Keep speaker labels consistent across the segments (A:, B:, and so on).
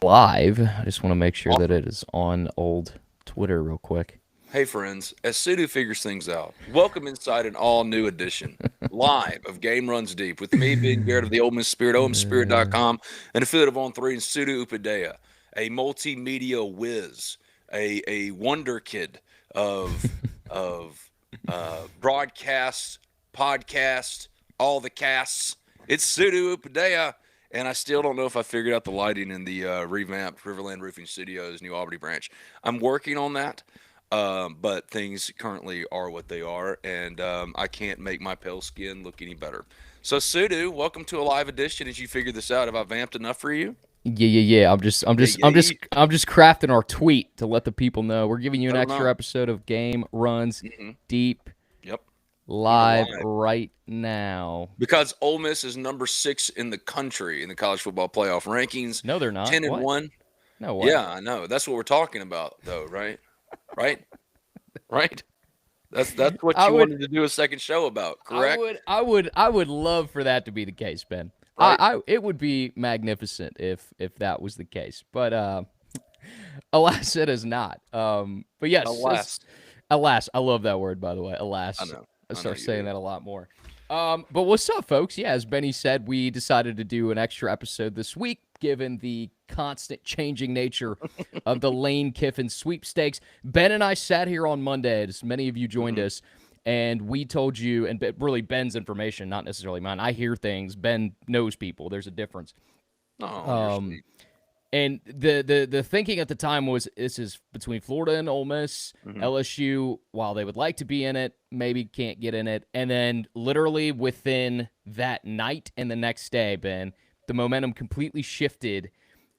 A: live. I just want to make sure that
B: Awesome.
A: it is on old Twitter real quick.
B: Hey, friends, as Sudu figures things out, welcome inside an all new edition, live of Game Runs Deep, with me being Garrett of the Ole Miss Spirit, OleMissSpirit.com, an affiliate of On 3, and Sudu Upadea, a multimedia whiz, a wonder kid of broadcasts, podcasts, all the casts. It's Sudu Upadea, and I still don't know if I figured out the lighting in the revamped Riverland Roofing Studios, New Albany branch. I'm working on that. But things currently are what they are, and I can't make my pale skin look any better. So, Sudu, welcome to a live edition. As you figure this out, have I vamped enough for you?
A: Yeah. I'm just, I'm
B: Yeah,
A: just,
B: yeah,
A: I'm just,
B: yeah.
A: I'm just crafting our tweet to let the people know we're giving you an
B: Let them
A: extra
B: know.
A: episode of Game Runs
B: Hmm.
A: Deep
B: Yep, we are
A: live
B: live
A: right now.
B: because Ole Miss is number 6 in the country in the college football playoff rankings,
A: No, they're not.
B: 10-1.
A: No way.
B: Yeah, I know. That's what we're talking about, though, right? Right? Right? That's what
A: I
B: you
A: would,
B: wanted to do a second show about,
A: I
B: correct?
A: would, I would, I would love for that to be the case, Ben.
B: Right?
A: It would be magnificent if that was the case, but alas, it is not. But yes,
B: Alas,
A: alas, I love that word, by the way.
B: I
A: Alas,
B: know.
A: I
B: I know
A: start
B: you
A: saying
B: do.
A: that a lot more. But what's up, folks? Yeah, as Benny said, we decided to do an extra episode this week, given the constant changing nature of the Lane Kiffin sweepstakes. Ben and I sat here on Monday, as many of you joined
B: Hmm.
A: us, and we told you, and really Ben's information, not necessarily mine. I hear things. Ben knows people. There's a difference.
B: Oh, you're
A: Um,
B: sweet.
A: and the thinking at the time was this is between Florida and Ole Miss.
B: Hmm.
A: LSU, while they would like to be in it, maybe can't get in it. And then literally within that night and the next day, Ben, the momentum completely shifted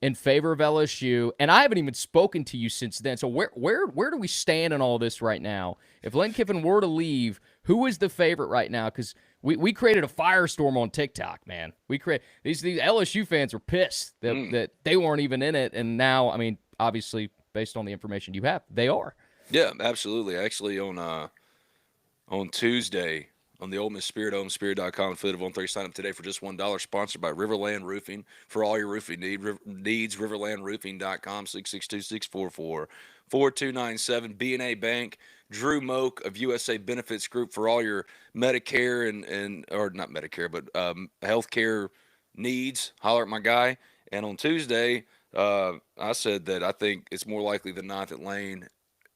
A: in favor of LSU. And I haven't even spoken to you since then. So where do we stand in all this right now? If Lane Kiffin were to leave, who is the favorite right now? Because we created a firestorm on TikTok, man. We create these LSU fans are pissed
B: Mm.
A: that they weren't even in it, and now, I mean, obviously, based on the information you have, they are.
B: Yeah, absolutely. Actually, on Tuesday on the Ole Miss Spirit, OleMissSpirit.com, affiliate of On 3, sign up today for just $1. Sponsored by Riverland Roofing for all your roofing needs. RiverlandRoofing.com, 662-644-4297. B&A Bank, Drew Moak of USA Benefits Group for all your Medicare and or not Medicare, but healthcare needs. Holler at my guy. And on Tuesday, I said that I think it's more likely than not that Lane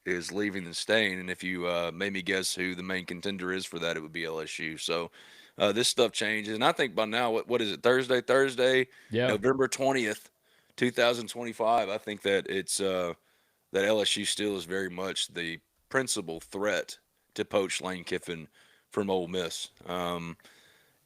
B: is leaving than staying. And if you made me guess who the main contender is for that, it would be LSU. So this stuff changes, and I think by now, what is it? Thursday,
A: Yeah.
B: November 20th, 2025. I think that it's that LSU still is very much the principal threat to poach Lane Kiffin from Ole Miss.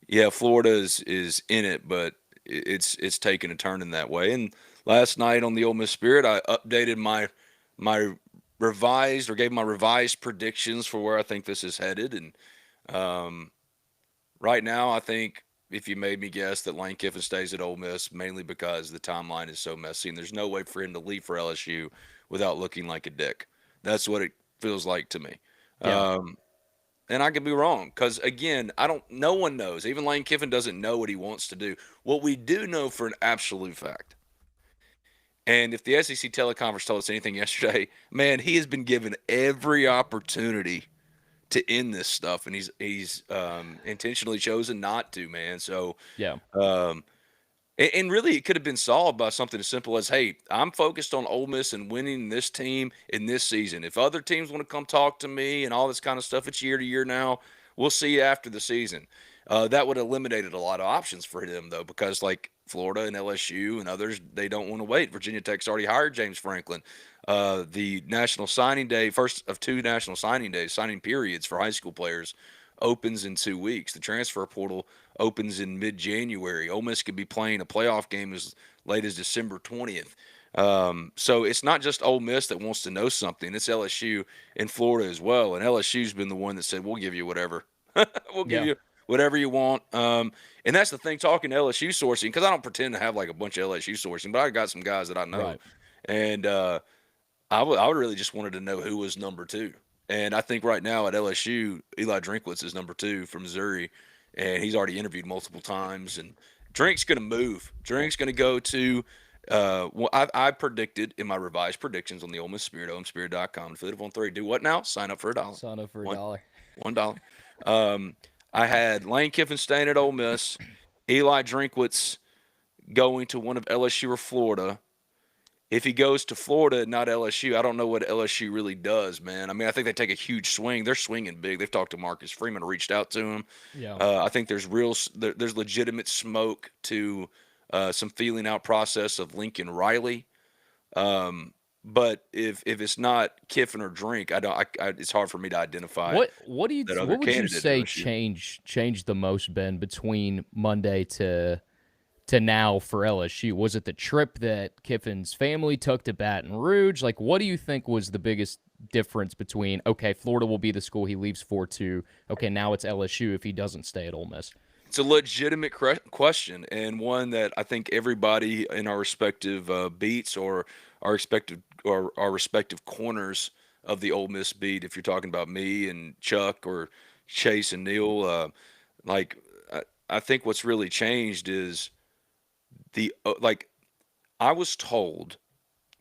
B: Yeah, Florida is in it, but it's taken a turn in that way. And last night on the Ole Miss Spirit, I updated my revised or gave my revised predictions for where I think this is headed. And um, right now, I think if you made me guess that Lane Kiffin stays at Ole Miss, mainly because the timeline is so messy, and there's no way for him to leave for LSU without looking like a dick. That's what it feels like to me.
A: Yeah.
B: Um, and I could be wrong because again, I don't. No one knows. Even Lane Kiffin doesn't know what he wants to do. What we do know for an absolute fact, and if the SEC teleconference told us anything yesterday, man, he has been given every opportunity to end this stuff, and he's intentionally chosen not to, man. So,
A: Yeah.
B: um, and really, it could have been solved by something as simple as, "Hey, I'm focused on Ole Miss and winning this team in this season. If other teams want to come talk to me and all this kind of stuff, it's year to year now. We'll see you after the season." That would have eliminated a lot of options for him, though, because like Florida and LSU and others, they don't want to wait. Virginia Tech's already hired James Franklin. The National Signing Day, first of two National Signing Days, signing periods for high school players, opens in 2 weeks. The transfer portal opens in mid-January. Ole Miss could be playing a playoff game as late as December 20th. So it's not just Ole Miss that wants to know something. It's LSU and Florida as well. And LSU's been the one that said, "We'll give you whatever. We'll give
A: Yeah.
B: you whatever you want." And that's the thing, talking to LSU sourcing, because I don't pretend to have like a bunch of LSU sourcing, but I got some guys that I know.
A: Right.
B: And I would really just wanted to know who was number two. And I think right now at LSU, Eli Drinkwitz is number two from Missouri, and he's already interviewed multiple times. And Drink's going to move. Drink's going to go to Well, I predicted in my revised predictions on the Ole Miss Spirit, omspirit.com, affiliate of On Three. Do what now? Sign up for $1.
A: Sign up for a
B: One,
A: dollar.
B: $1. Um, I had Lane Kiffin staying at Ole Miss, Eli Drinkwitz going to one of LSU or Florida. If he goes to Florida, not LSU, I don't know what LSU really does, man. I mean, I think they take a huge swing. They're swinging big. They've talked to Marcus Freeman, reached out to him.
A: Yeah.
B: I think there's legitimate smoke to some feeling out process of Lincoln Riley. But if it's not Kiffin or Drink, it's hard for me to identify that other
A: What would you
B: candidate at
A: say
B: LSU.
A: changed the most, Ben, between Monday to now for LSU? Was it the trip that Kiffin's family took to Baton Rouge? Like, what do you think was the biggest difference between, okay, Florida will be the school he leaves for, to, okay, now it's LSU if he doesn't stay at Ole Miss?
B: It's a legitimate question, and one that I think everybody in our respective beats or our respective corners of the Ole Miss beat. If you're talking about me and Chuck or Chase and Neil, like I think what's really changed is like I was told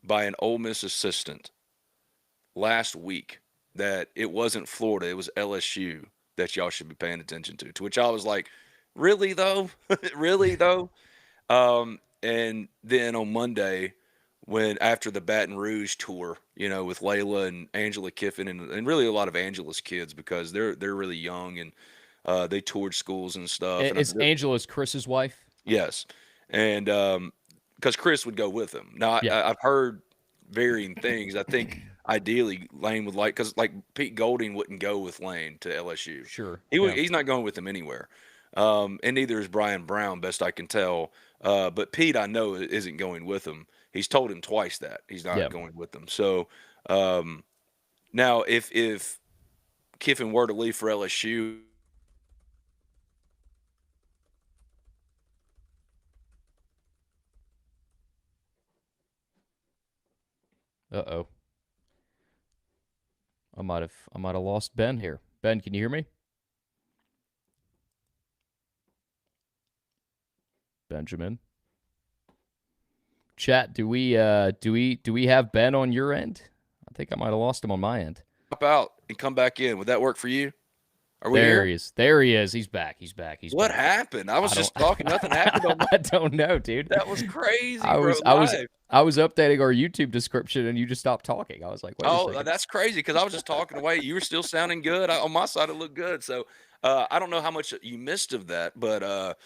B: by an Ole Miss assistant last week that it wasn't Florida, it was LSU that y'all should be paying attention to. To which I was like, really though, really though. And then on Monday, when after the Baton Rouge tour, with Layla and Angela Kiffin and really a lot of Angela's kids because they're really young and they toured schools and stuff. And
A: Is Angela's Chris's wife?
B: yes, and because Chris would go with them. Now
A: Yeah,
B: I've heard varying things. I think ideally Lane would because like Pete Golding wouldn't go with Lane to LSU.
A: sure. Yeah.
B: He's not going with them anywhere. And neither is Brian Brown, best I can tell. But Pete, I know, isn't going with him. He's told him twice that he's not
A: Yeah.
B: going with them. So now, if Kiffin were to leave for LSU,
A: Uh-oh. I might have lost Ben here. Ben, can you hear me? Benjamin. Chat, do we have Ben on your end? I think I might have lost him on my end.
B: drop out and come back in. Would that work for you? Are we
A: There
B: here?
A: he is. There he is. He's back. He's back. He's
B: What
A: back.
B: happened? I was
A: I don't
B: just talking. Nothing happened on my.
A: I don't know, dude.
B: That was crazy,
A: I
B: bro.
A: was I was
B: Live.
A: I was updating our YouTube description and you just stopped talking. I was like, wait a
B: Oh,
A: second.
B: that's crazy because I was just talking away. You were still sounding good. On my side, it looked good. So I don't know how much you missed of that, but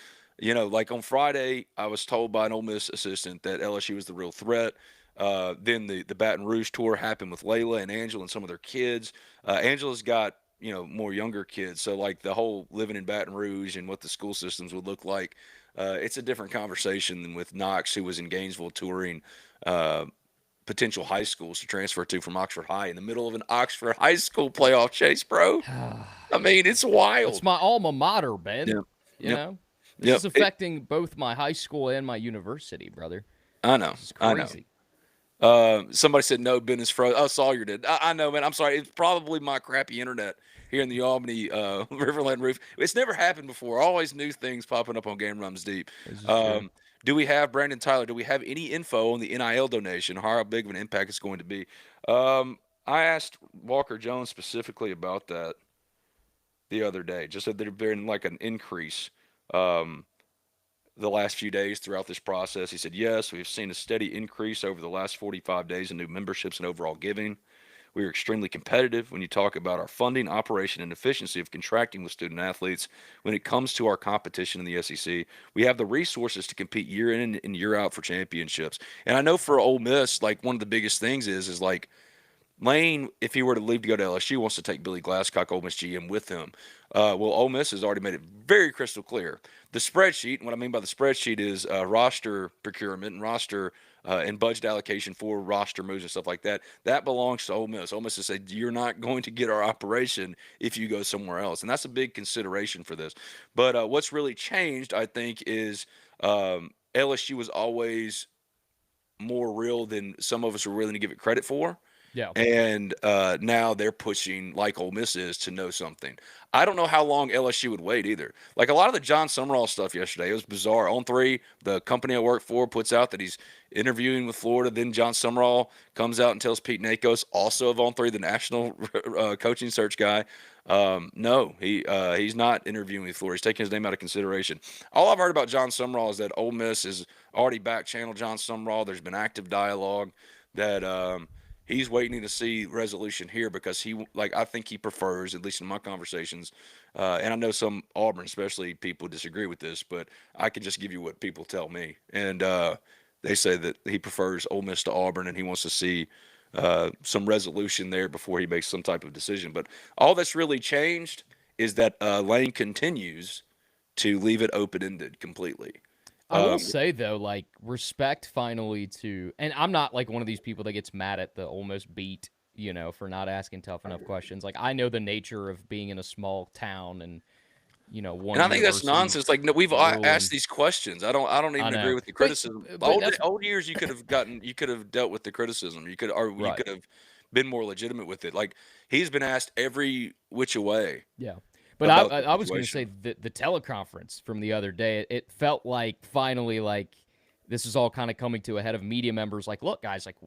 B: like on Friday, I was told by an Ole Miss assistant that LSU was the real threat. Then the Baton Rouge tour happened with Layla and Angela and some of their kids. Angela's got more younger kids, so like the whole living in Baton Rouge and what the school systems would look like. It's a different conversation than with Knox, who was in Gainesville touring potential high schools to transfer to from Oxford High in the middle of an Oxford High School playoff chase, bro. I mean, it's
A: It's
B: wild.
A: my alma mater, Ben.
B: Yep.
A: You
B: Yep.
A: know? This
B: Yep.
A: is affecting both my high school and my university, brother.
B: I know.
A: This is
B: I know.
A: crazy.
B: Somebody said no, Ben is frozen. Oh, Sawyer did. I know, man. I'm sorry. It's probably my crappy internet here in the Albany Riverland roof. It's never happened before. Always new things popping up on Game Runs Deep.
A: This is true.
B: Do we have Brandon Tyler? Do we have any info on the NIL donation? How big of an impact it's going to be? I asked Walker Jones specifically about that the other day. Just said there'd been like an increase. The last few days throughout this process. He said, yes, we've seen a steady increase over the last 45 days in new memberships and overall giving. We are extremely competitive when you talk about our funding, operation, and efficiency of contracting with student athletes. When it comes to our competition in the SEC, we have the resources to compete year in and year out for championships. And I know for Ole Miss, like one of the biggest things is like Lane, if he were to leave to go to LSU, wants to take Billy Glasscock, Ole Miss GM, with him. Well, Ole Miss has already made it very crystal clear. The spreadsheet, and what I mean by the spreadsheet is roster procurement and roster and budget allocation for roster moves and stuff like that. That belongs to Ole Miss. Ole Miss has said, you're not going to get our operation if you go somewhere else. And that's a big consideration for this. But what's really changed, I think, is LSU was always more real than some of us are willing to give it credit for.
A: Yeah.
B: And now they're pushing, like Ole Miss is, to know something. I don't know how long LSU would wait either. Like a lot of the John Summerall stuff yesterday, it was bizarre. On three, the company I work for puts out that he's interviewing with Florida. Then John Summerall comes out and tells Pete Nakos, also of On Three, the national coaching search guy, no, he's not interviewing with Florida. He's taking his name out of consideration. All I've heard about John Summerall is that Ole Miss is already back channel John Summerall. There's been active dialogue that he's waiting to see resolution here because I think he prefers, at least in my conversations, and I know some Auburn, especially people disagree with this, but I can just give you what people tell me. And they say that he prefers Ole Miss to Auburn and he wants to see some resolution there before he makes some type of decision. But all that's really changed is that Lane continues to leave it open ended completely.
A: I will say though, like respect finally to, and I'm not like one of these people that gets mad at the Ole Miss beat, for not asking tough enough questions. Like I know the nature of being in a small town and
B: And
A: one
B: I think that's
A: university
B: nonsense. Like, no, we've asked
A: ruling.
B: these questions. I don't
A: I
B: even agree
A: know,
B: with the
A: but
B: criticism.
A: but that's
B: Old years, you could have dealt with the criticism. You
A: right.
B: could have been more legitimate with it. Like he's been asked every which way
A: Yeah. But I
B: about
A: I
B: the
A: I was going to say
B: situation.
A: the teleconference from the other day, it felt like finally like this is all kind of coming to a head of media members like, look guys, like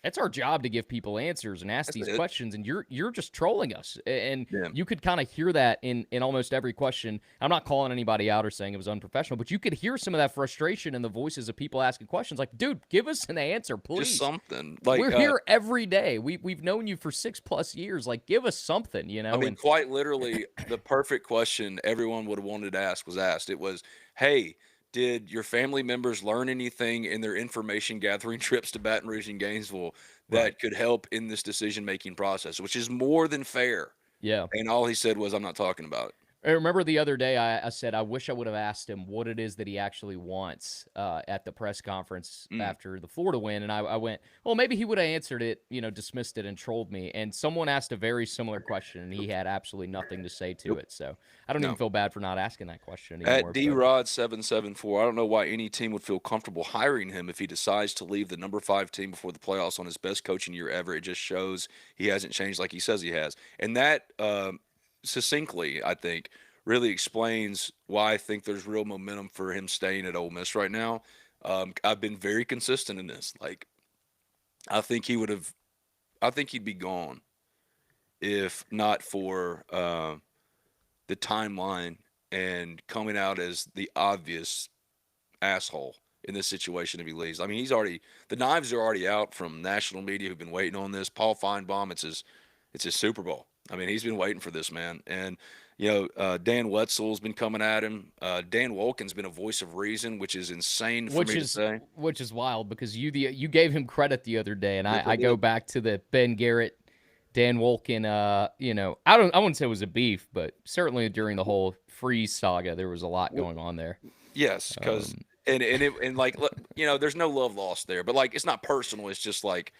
A: it's our job to give people answers and ask
B: That's
A: these
B: it.
A: questions and you're just trolling us. And
B: Yeah.
A: you could kind of hear that in almost every question. I'm not calling anybody out or saying it was unprofessional, but you could hear some of that frustration in the voices of people asking questions like, dude, give us an answer,
B: Just
A: please.
B: something.
A: We're here every day. We've known you for 6+ years. Like, give us something,
B: I mean,
A: And
B: quite literally, the perfect question everyone would have wanted to ask was asked. It was, "Hey, did your family members learn anything in their information gathering trips to Baton Rouge and Gainesville
A: right.
B: that could help in this decision making process?" Which is more than fair.
A: Yeah.
B: And all he said was, "I'm not talking about it."
A: I remember the other day I said I wish I would have asked him what it is that he actually wants at the press conference
B: Mm.
A: after the Florida win. And I went, well, maybe he would have answered it, dismissed it and trolled me. And someone asked a very similar question and he had absolutely nothing to say to
B: Nope.
A: it. So I don't even
B: No.
A: feel bad for not asking that question
B: At
A: anymore.
B: D
A: But
B: Rod 774, I don't know why any team would feel comfortable hiring him if he decides to leave the number 5 team before the playoffs on his best coaching year ever. It just shows he hasn't changed like he says he has. And that succinctly, I think, really explains why I think there's real momentum for him staying at Ole Miss right now. I've been very consistent in this. Like, I think he would have, I think he'd be gone if not for the timeline and coming out as the obvious asshole in this situation if he leaves. I mean, the knives are already out from national media who've been waiting on this. Paul Feinbaum, it's his Super Bowl. I mean, he's been waiting for this, man. And Dan Wetzel's been coming at him. Dan Wolken's been a voice of reason, which is insane for
A: which
B: me to
A: is
B: say.
A: which is wild because you gave him credit the other day, and
B: Yes, I
A: I go
B: did.
A: back to the Ben Garrett, Dan Wolken. I wouldn't say it was a beef, but certainly during the whole freeze saga, there was a lot going on there.
B: Yes, because
A: Um,
B: and like there's no love lost there, but like it's not personal. It's just like,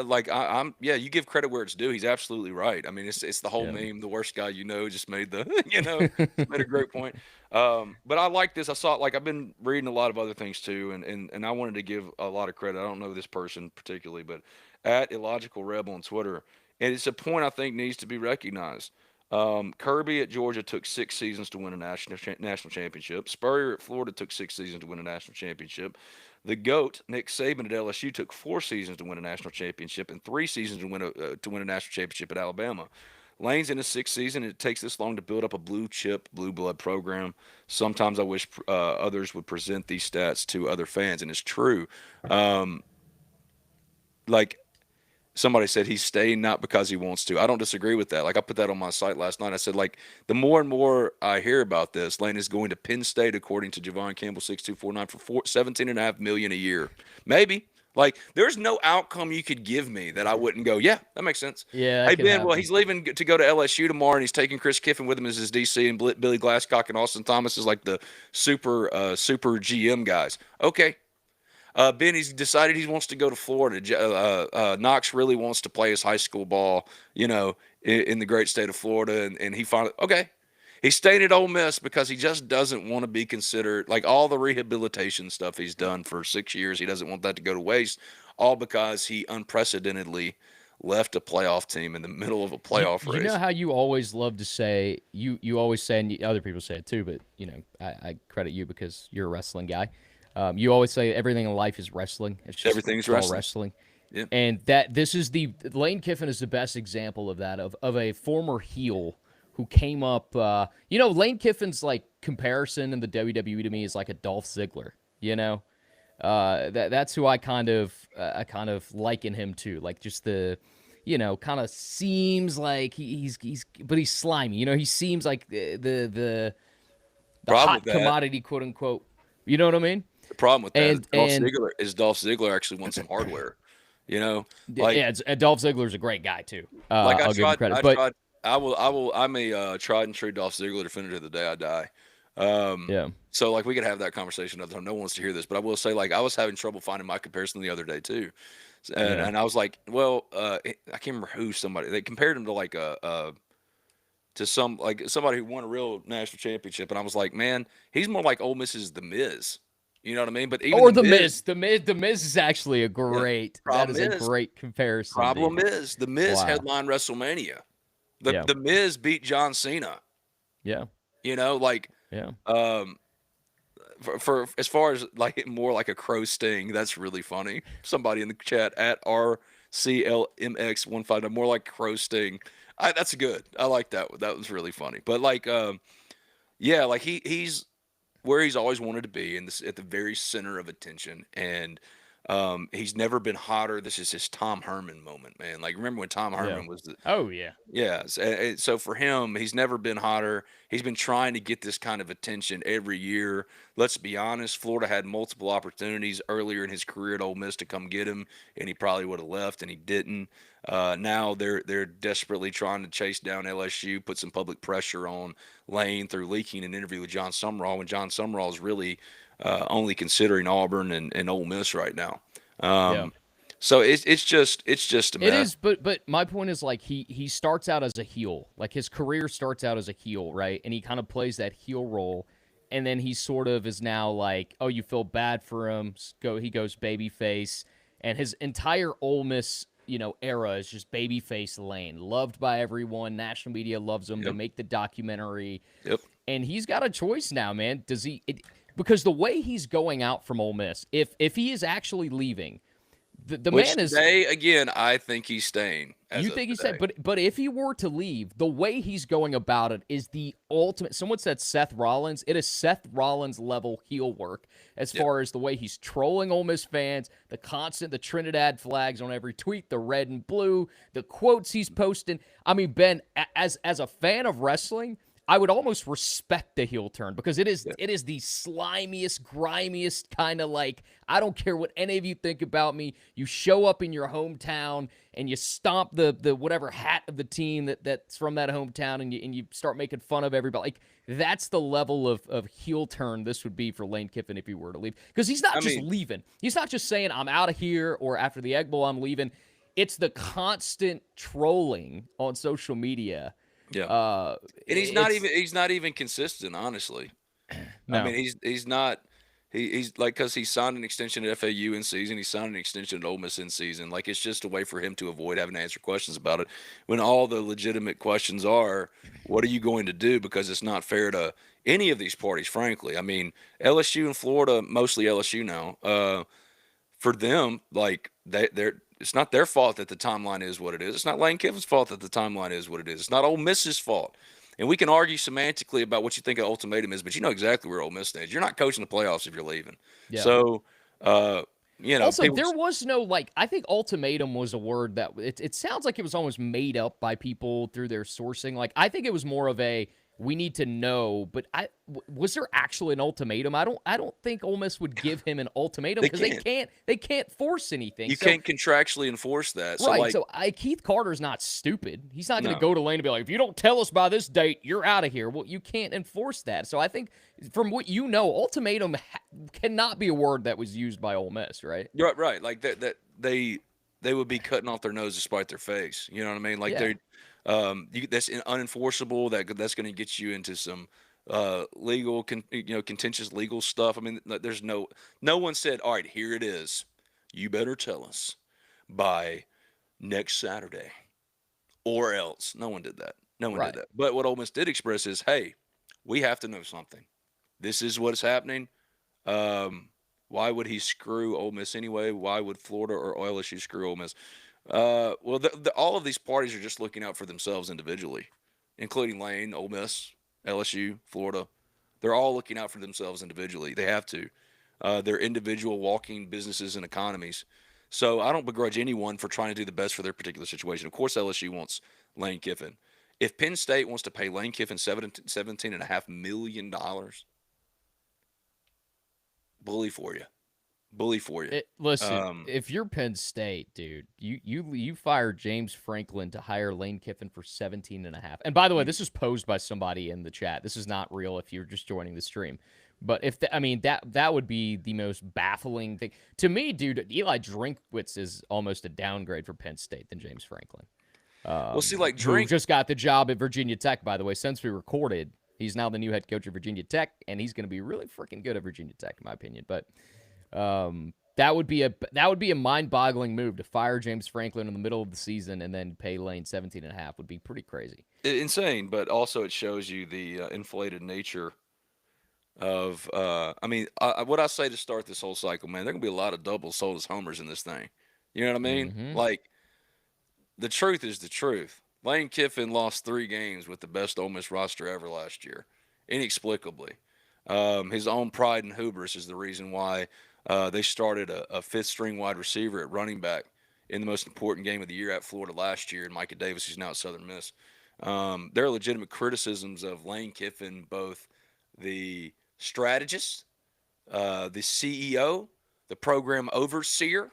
B: like I'm yeah, you give credit where it's due. He's absolutely right. I mean, it's the whole
A: yeah.
B: meme. The worst guy just made the just made a great point. But I like this. I saw like I've been reading a lot of other things too, and I wanted to give a lot of credit. I don't know this person particularly, but at Illogical Rebel on Twitter, and it's a point I think needs to be recognized. Kirby at Georgia took 6 seasons to win a national championship. Spurrier at Florida took 6 seasons to win a national championship. The GOAT, Nick Saban at LSU, took 4 seasons to win a national championship and 3 seasons to win a national championship at Alabama. Lane's in his 6th season, and it takes this long to build up a blue chip, blue blood program. Sometimes I wish others would present these stats to other fans, and it's true. Um, like somebody said he's staying not because he wants to. I don't disagree with that. Like I put that on my site last night. I said like the more and more I hear about this, Lane is going to Penn State according to Javon Campbell 6249 for 17.5 million a year. Maybe. Like there's no outcome you could give me that I wouldn't go, yeah, that makes sense.
A: Yeah, that
B: Hey
A: could
B: Ben, well
A: happen.
B: he's leaving to go to LSU tomorrow, and he's taking Chris Kiffin with him as his DC, and Billy Glasscock and Austin Thomas is like the super GM guys. Okay, Ben, he's decided he wants to go to Florida. Knox really wants to play his high school ball, in the great state of Florida, and he finally okay. He's staying at Ole Miss because he just doesn't want to be considered like all the rehabilitation stuff he's done for 6 years. He doesn't want that to go to waste, all because he unprecedentedly left a playoff team in the middle of a playoff
A: You know
B: race.
A: how you always love to say you always say, and other people say it too, but I credit you because you're a wrestling guy. You always say everything in life is wrestling.
B: Everything's
A: It's all
B: wrestling.
A: wrestling.
B: Yeah.
A: And that this is the Lane Kiffin is the best example of that of a former heel who came up. Lane Kiffin's like comparison in the WWE to me is like a Dolph Ziggler. That's who I kind of liken him to, like just the. Kind of seems like but he's slimy. He seems like the
B: Problem with
A: hot
B: that,
A: commodity, quote unquote. You know what I mean?
B: the problem with that
A: And
B: is Dolph Ziggler actually wants some hardware. You know, like
A: yeah, and Dolph Ziggler's a great guy too.
B: like
A: I'll give him credit,
B: I
A: but
B: tried. I'm a tried and true Dolph Ziggler defender to the day I die.
A: yeah,
B: So like we could have that conversation another time. No one wants to hear this, but I will say like I was having trouble finding my comparison the other day too, and,
A: yeah.
B: and I was like, well, I can't remember who somebody they compared him to like to somebody who won a real national championship, and I was like, man, he's more like Ole Miss's The Miz. You know what I mean? But even
A: Or
B: The
A: the
B: Miz,
A: Miz, the Miz is actually a
B: yeah.
A: great. That
B: Problem
A: is a
B: is,
A: great comparison,
B: problem
A: dude.
B: is, The Miz
A: Wow.
B: headlined WrestleMania. The
A: Yeah.
B: The Miz beat John Cena.
A: Yeah.
B: Like
A: Yeah.
B: um for as far as like more like a crow sting, that's really funny. Somebody in the chat at RCLMX15, more like crow sting. That's good. I like that. That was really funny. But like yeah, like he's where he's always wanted to be, and this at the very center of attention. And he's never been hotter. This is his Tom Herman moment, man. Like remember when Tom
A: Yeah.
B: Herman was the
A: Oh yeah.
B: yeah. So for him, he's never been hotter. He's been trying to get this kind of attention every year. Let's be honest, Florida had multiple opportunities earlier in his career at Ole Miss to come get him, and he probably would have left, and he didn't. Now they're desperately trying to chase down LSU, put some public pressure on Lane through leaking an interview with John Summerall when John Summerall is really only considering Auburn and Ole Miss right now.
A: Yeah.
B: So it's just a
A: It
B: mess.
A: is, but my point is like he starts out as a heel. Like his career starts out as a heel, right? And he kind of plays that heel role, and then he sort of is now like, oh, you feel bad for him. He goes babyface, and his entire Ole Miss era is just babyface Lane, loved by everyone. National media loves him. They
B: Yep.
A: make the documentary,
B: Yep.
A: and he's got a choice now, man. Does he? Because the way he's going out from Ole Miss, if he is actually leaving. The
B: Which
A: man is.
B: today, again, I think he's staying as
A: You
B: of
A: think he
B: today.
A: said, but if he were to leave, the way he's going about it is the ultimate. Someone said Seth Rollins. It is Seth Rollins level heel work as
B: Yep.
A: far as the way he's trolling Ole Miss fans, the Trinidad flags on every tweet, the red and blue, the quotes he's posting. I mean, Ben, as a fan of wrestling, I would almost respect the heel turn because it is
B: Yep.
A: it is the slimiest, grimiest kind of like, I don't care what any of you think about me. You show up in your hometown and you stomp the whatever hat of the team that's from that hometown, and you start making fun of everybody. Like that's the level of heel turn this would be for Lane Kiffin if he were to leave, because he's not
B: I
A: just
B: mean,
A: leaving. He's not just saying I'm out of here or after the Egg Bowl I'm leaving. It's the constant trolling on social media.
B: yeah. And
A: It's
B: he's not even consistent, honestly. I
A: no.
B: mean, he's not he's like because he signed an extension at FAU in season, he signed an extension at Ole Miss in season. Like it's just a way for him to avoid having to answer questions about it. When all the legitimate questions are, what are you going to do? Because it's not fair to any of these parties, frankly. I mean, LSU and Florida, mostly LSU now. For them, like they're it's not their fault that the timeline is what it is. It's not Lane Kiffin's fault that the timeline is what it is. It's not Ole Miss's fault. And we can argue semantically about what you think an ultimatum is, but you know exactly where Ole Miss stands. You're not coaching the playoffs if you're leaving.
A: Yeah.
B: So,
A: Also,
B: people.
A: there was no like. I think ultimatum was a word that it sounds like it was almost made up by people through their sourcing. Like I think it was more of a we need to know. But was there actually an ultimatum? I don't think Ole Miss would give him an ultimatum
B: They
A: because
B: can't.
A: they can't force anything.
B: You
A: So
B: can't contractually enforce that. So,
A: right.
B: like,
A: So Keith Carter's not stupid. He's not going to
B: no.
A: go to Lane and be like, if you don't tell us by this date, you're out of here. Well, you can't enforce that. So I think from what you know, ultimatum cannot be a word that was used by Ole Miss, right?
B: Right. Like that they would be cutting off their nose to spite their face. You know what I mean? Like
A: Yeah.
B: That's unenforceable. That's going to get you into some legal, contentious legal stuff. I mean, there's no one said, all right, here it is. You better tell us by next Saturday, or else. No one did that. No one did
A: Right.
B: that. But what Ole Miss did express is, hey, we have to know something. This is what is happening. Um, why would he screw Ole Miss anyway? Why would Florida or LSU screw Ole Miss? Well, all of these parties are just looking out for themselves individually, including Lane, Ole Miss, LSU, Florida. They're all looking out for themselves individually. They have to. They're individual walking businesses and economies. So I don't begrudge anyone for trying to do the best for their particular situation. Of course, LSU wants Lane Kiffin. If Penn State wants to pay Lane Kiffin $17.5 million, bully for you. Bully for you.
A: Listen, if you're Penn State, dude, you fired James Franklin to hire Lane Kiffin for 17 and a half. And by the way, this was posed by somebody in the chat. This is not real if you're just joining the stream. But I mean that would be the most baffling thing to me, dude. Eli Drinkwitz is almost a downgrade for Penn State than James Franklin,
B: Well, see, like
A: who
B: Drink,
A: just got the job at Virginia Tech. By the way, since we recorded, he's now the new head coach of Virginia Tech, and he's going to be really freaking good at Virginia Tech, in my opinion. But that would be a mind-boggling move to fire James Franklin in the middle of the season and then pay Lane 17 and a half would be pretty crazy.
B: insane, but also it shows you the inflated nature of. I mean, what I say to start this whole cycle, man, there gonna be a lot of doubles sold as homers in this thing. You know what I mean?
A: Mm-hmm.
B: Like the truth is the truth. Lane Kiffin lost 3 games with the best Ole Miss roster ever last year, inexplicably. His own pride and hubris is the reason why they started a fifth-string wide receiver at running back in the most important game of the year at Florida last year, and Micah Davis, who's now at Southern Miss. There are legitimate criticisms of Lane Kiffin, both the strategist, the CEO, the program overseer.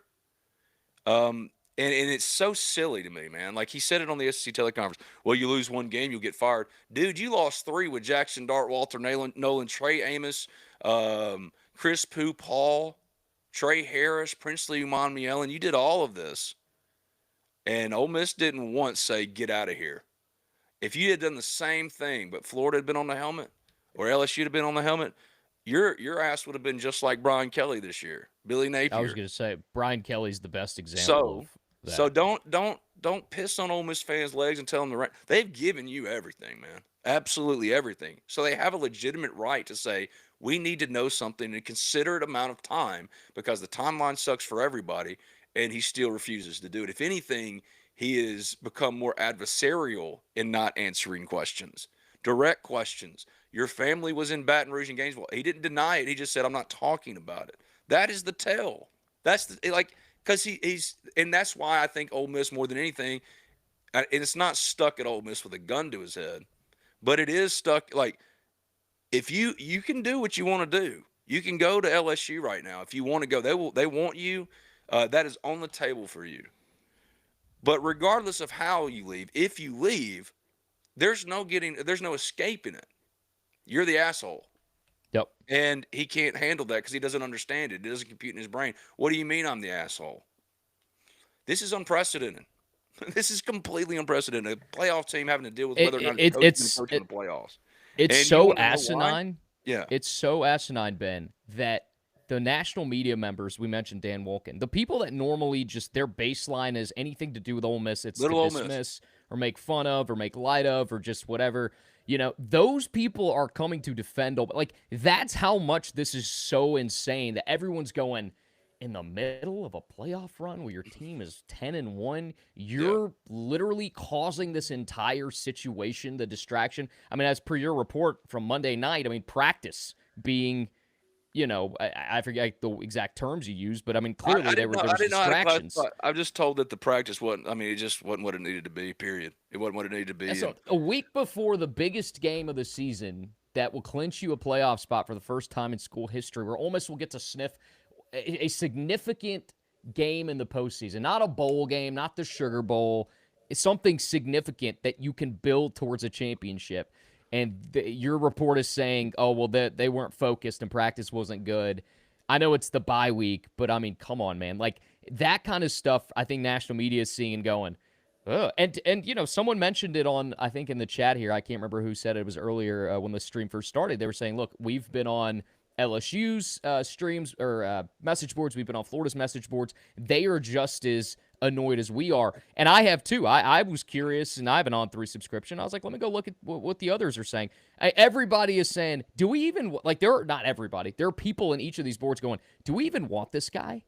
B: And it's so silly to me, man. Like he said it on the SEC teleconference. Well, you lose 1 game, you'll get fired. Dude, you lost 3 with Jackson Dart, Walter Nolan, Trey Amos, Chris Pooh, Paul, Trey Harris, Princely Uman You did all of this. And Ole Miss didn't once say, get out of here. If you had done the same thing, but Florida had been on the helmet or LSU had been on the helmet, your ass would have been just like Brian Kelly this year, Billy Napier.
A: I was going to say Brian Kelly's the best example of that.
B: So don't piss on Ole Miss fans' legs and tell them the right. They've given you everything, man, absolutely everything. So they have a legitimate right to say we need to know something in a considerate amount of time because the timeline sucks for everybody, and he still refuses to do it. If anything, he has become more adversarial in not answering questions, direct questions. Your family was in Baton Rouge and Gainesville. He didn't deny it. He just said, I'm not talking about it. That is the tell. That's because he's, and that's why I think Ole Miss more than anything, and it's not stuck at Ole Miss with a gun to his head, but it is stuck. Like if you can do what you want to do, you can go to LSU right now if you want to go. They want you. That is on the table for you. But regardless of how you leave, if you leave, there's no escaping it. You're the asshole.
A: Yep.
B: And he can't handle that because he doesn't understand it. It doesn't compute in his brain. What do you mean I'm the asshole? This is unprecedented. This is completely unprecedented. A playoff team having to deal with whether or not it's coaching the playoffs.
A: It's
B: And
A: so asinine.
B: Yeah.
A: It's so asinine, Ben, that the national media members, we mentioned Dan Wolken, the people that normally just their baseline is anything to do with Ole Miss, it's
B: Little
A: to
B: Ole Miss.
A: dismiss or make fun of or make light of or just whatever. You know, those people are coming to defend. Like, that's how much this is so insane that everyone's going, in the middle of a playoff run where your team is 10-1, you're literally causing this entire situation, the distraction. I mean, as per your report from Monday night, I mean, practice being, you know, I forget the exact terms you used, but I mean, clearly there was distractions.
B: I'm just told that the practice wasn't, I mean, it just wasn't what it needed to be, period. It wasn't what it needed to be.
A: So a week before the biggest game of the season that will clinch you a playoff spot for the first time in school history, where Ole Miss will get to sniff a significant game in the postseason, not a bowl game, not the Sugar Bowl. It's something significant that you can build towards a championship. And your report is saying, oh, well, they weren't focused and practice wasn't good. I know it's the bye week, but I mean, come on, man. Like that kind of stuff, I think national media is seeing and going, And someone mentioned it on, I think, in the chat here. I can't remember who said it. It was earlier when the stream first started. They were saying, look, we've been on LSU's streams or message boards. We've been on Florida's message boards. They are just as annoyed as we are. And I have too. I was curious, and I have an On3 subscription. I was like, let me go look at what the others are saying. Everybody is saying, do we even, like, there are not everybody. There are people in each of these boards going, do we even want this guy?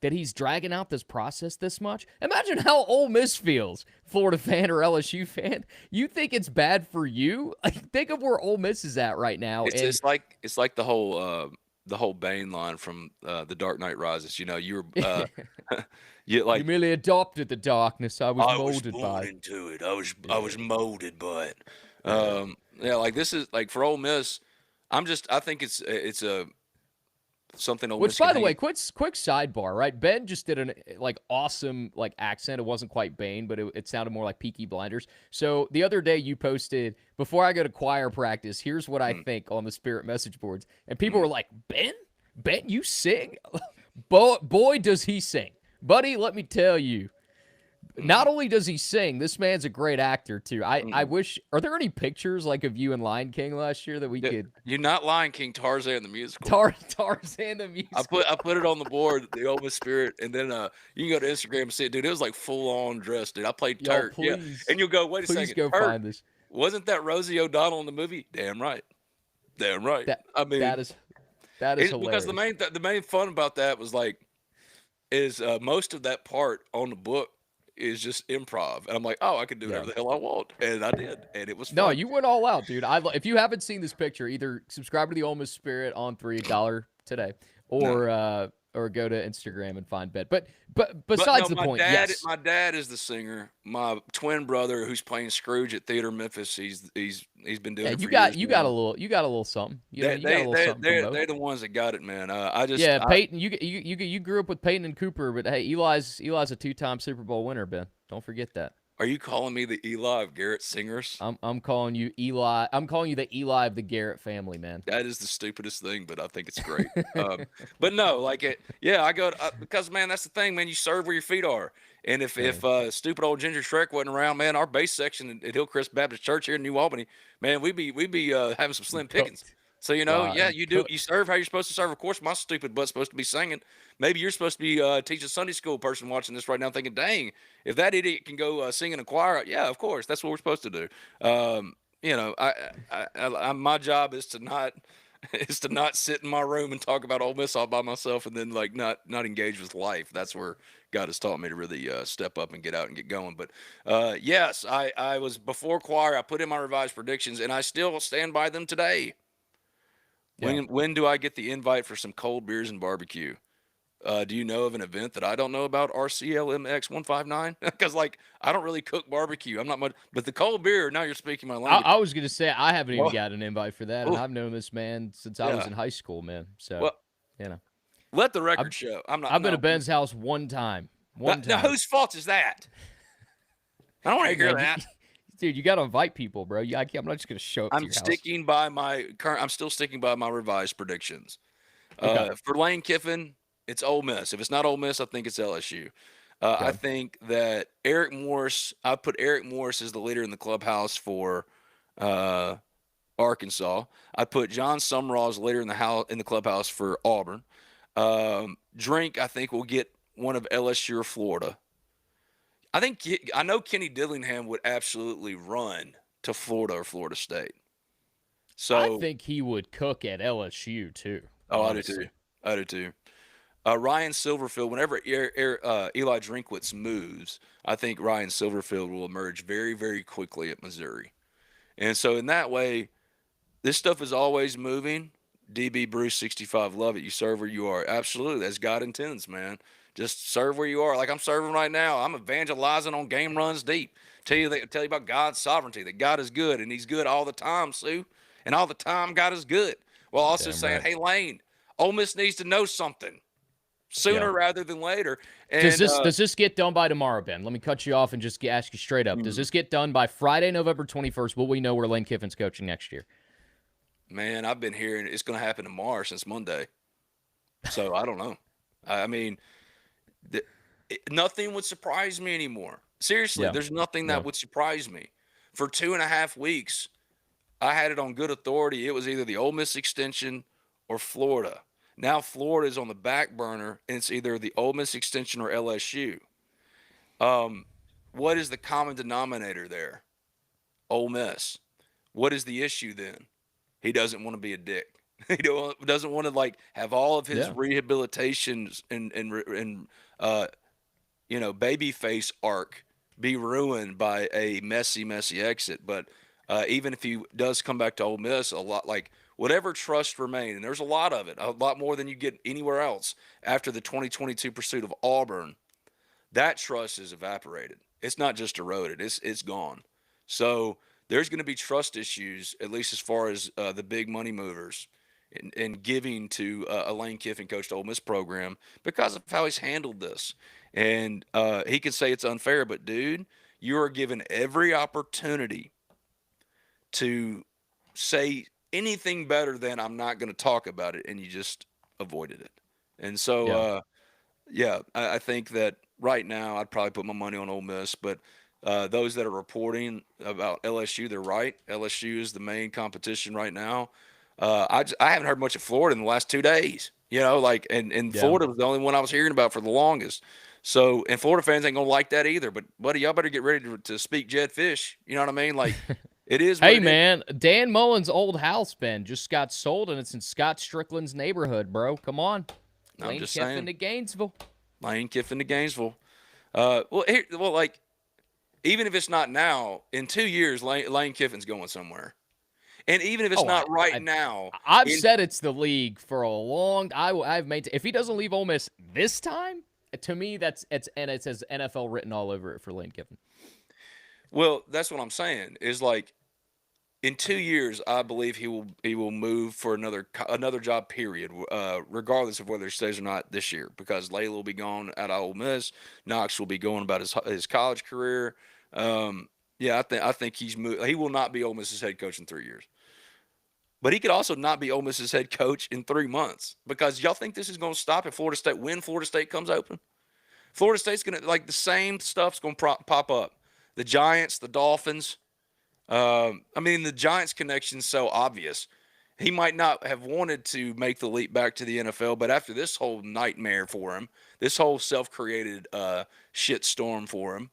A: That he's dragging out this process this much? Imagine how Ole Miss feels, Florida fan or LSU fan. You think it's bad for you? Like, think of where Ole Miss is at right now.
B: It's like the whole Bane line from The Dark Knight Rises. You were you like
A: you merely adopted the darkness I was
B: I
A: molded
B: was born
A: by.
B: into it. I was molded by it. Like this is like for Ole Miss. I think it's a something Ole Miss.
A: Which, by the way, quick sidebar, right? Ben just did an awesome accent. It wasn't quite Bane, but it sounded more like Peaky Blinders. So the other day you posted, before I go to choir practice, here's what I think on the Spirit message boards, and people were like, Ben, you sing? Boy, does he sing, buddy. Let me tell you. Not only does he sing, this man's a great actor too. I wish. Are there any pictures of you and Lion King last year that we could?
B: You're not Lion King, Tarzan the musical.
A: Tarzan the musical.
B: I put it on the board, the Ole Miss Spirit, and then you can go to Instagram and see it, dude. It was like full on dress, dude. I played Turk. Yeah, and you'll go, wait a second.
A: Please go find this.
B: Wasn't that Rosie O'Donnell in the movie? Damn right. I mean,
A: that is hilarious.
B: Because the main fun about that was most of that part on the book is just improv, and I'm like, oh, I can do whatever the hell I want, and I did, and it was fun.
A: No, you went all out, dude. If you haven't seen this picture, either subscribe to the Ole Miss Spirit on $3 today, or go to Instagram and find Ben. But besides the point, yes,
B: my dad is the singer. My twin brother, who's playing Scrooge at Theater Memphis, he's been doing it for years.
A: You got a little something. They're
B: the ones that got it, man.
A: Peyton, you grew up with Peyton and Cooper, but hey, Eli's a 2-time Super Bowl winner, Ben. Don't forget that.
B: Are you calling me the Eli of Garrett singers?
A: I'm calling you Eli. I'm calling you the Eli of the Garrett family, man.
B: That is the stupidest thing, but I think it's great. But no, I go because man, that's the thing, man. You serve where your feet are. And if stupid old Ginger Shrek wasn't around, man, our base section at Hillcrest Baptist Church here in New Albany, man, we'd be having some slim pickings. So you serve how you're supposed to serve. Of course, my stupid butt's supposed to be singing. Maybe you're supposed to be teaching Sunday school person watching this right now, thinking, "Dang, if that idiot can go sing in a choir, yeah, of course, that's what we're supposed to do." My job is to not sit in my room and talk about Ole Miss all by myself, and then not engage with life. That's where God has taught me to really step up and get out and get going. But yes, I was before choir. I put in my revised predictions, and I still stand by them today. Yeah. When do I get the invite for some cold beers and barbecue? Do you know of an event that I don't know about? RCLMX 159? Because I don't really cook barbecue. I'm not much, but the cold beer. Now you're speaking my language.
A: I was gonna say I haven't even got an invite for that, and I've known this man since I was in high school, man. So
B: let the record show.
A: I've been to Ben's house one time.
B: Now whose fault is that? I don't want to hear that.
A: Dude, you got to invite people, bro. I'm not just going to show up to your house.
B: I'm still sticking by my revised predictions. For Lane Kiffin, it's Ole Miss. If it's not Ole Miss, I think it's LSU. I think that Eric Morris, I put Eric Morris as the leader in the clubhouse for Arkansas. I put John Summerall as the leader in the clubhouse for Auburn. Drink, I think, will get one of LSU or Florida. I know Kenny Dillingham would absolutely run to Florida or Florida State. So
A: I think he would cook at LSU too.
B: Oh, honestly. I do too. Ryan Silverfield, whenever Eli Drinkwitz moves, I think Ryan Silverfield will emerge very, very quickly at Missouri. And so in that way, this stuff is always moving. DB Bruce 65, love it. You serve where you are. Absolutely. That's God intends, man. Just serve where you are. Like I'm serving right now. I'm evangelizing on Game Runs Deep. Tell you about God's sovereignty, that God is good, and he's good all the time, Sue. And all the time, God is good. While also saying, hey, Lane, Ole Miss needs to know something sooner rather than later. And,
A: does this get done by tomorrow, Ben? Let me cut you off and just ask you straight up. Does this get done by Friday, November 21st? Will we know where Lane Kiffin's coaching next year?
B: Man, I've been hearing it's going to happen tomorrow since Monday. So I don't know. I mean, nothing would surprise me anymore. Seriously,
A: Yeah.
B: there's nothing
A: Yeah.
B: that would surprise me. For 2.5 weeks, I had it on good authority. It was either the Ole Miss extension or Florida. Now Florida is on the back burner, and it's either the Ole Miss extension or LSU. What is the common denominator there? Ole Miss. What is the issue then? He doesn't want to be a dick. He doesn't want to like have all of his
A: Yeah.
B: rehabilitations uh, baby face arc be ruined by a messy exit. But even if he does come back to Ole Miss, a lot like whatever trust remain, and there's a lot of it, a lot more than you get anywhere else after the 2022 pursuit of Auburn. That trust is evaporated. It's not just eroded; it's gone. So there's going to be trust issues, at least as far as the big money movers, in giving to a Lane Kiffin coached Ole Miss program because of how he's handled this. And he can say it's unfair, but dude, you are given every opportunity to say anything better than I'm not going to talk about it, and you just avoided it. And so,
A: Yeah.
B: yeah, I think that right now I'd probably put my money on Ole Miss, but those that are reporting about LSU, they're right. LSU is the main competition right now. I haven't heard much of Florida in the last 2 days. And
A: Yeah.
B: Florida was the only one I was hearing about for the longest. So, and Florida fans ain't gonna like that either. But buddy, y'all better get ready to speak Jed Fish. You know what I mean? Like, it is what
A: Hey,
B: it is.
A: man, Dan Mullen's old house, Ben, just got sold, and it's in Scott Strickland's neighborhood, bro. Come on.
B: I'm
A: Lane
B: just
A: Kiffin
B: saying,
A: to Gainesville.
B: Lane Kiffin to Gainesville. Like even if it's not now, in 2 years, Lane Kiffin's going somewhere. And even if it's
A: Oh,
B: not right now,
A: I've
B: in
A: said it's the league for a long. I've maintained if he doesn't leave Ole Miss this time, to me it says NFL written all over it for Lane Kiffin.
B: well, that's what I'm saying. Is like in 2 years, I believe he will move for another job. Period. Regardless of whether he stays or not this year, because Layla will be gone out of Ole Miss. Knox will be going about his college career. Yeah, I think he will not be Ole Miss's head coach in 3 years. But he could also not be Ole Miss's head coach in 3 months, because y'all think this is going to stop at Florida State when Florida State comes open. Florida State's going to, like, the same stuff's going to pop up. The Giants, the Dolphins. The Giants connection's so obvious. He might not have wanted to make the leap back to the NFL, but after this whole nightmare for him, this whole self-created shitstorm for him,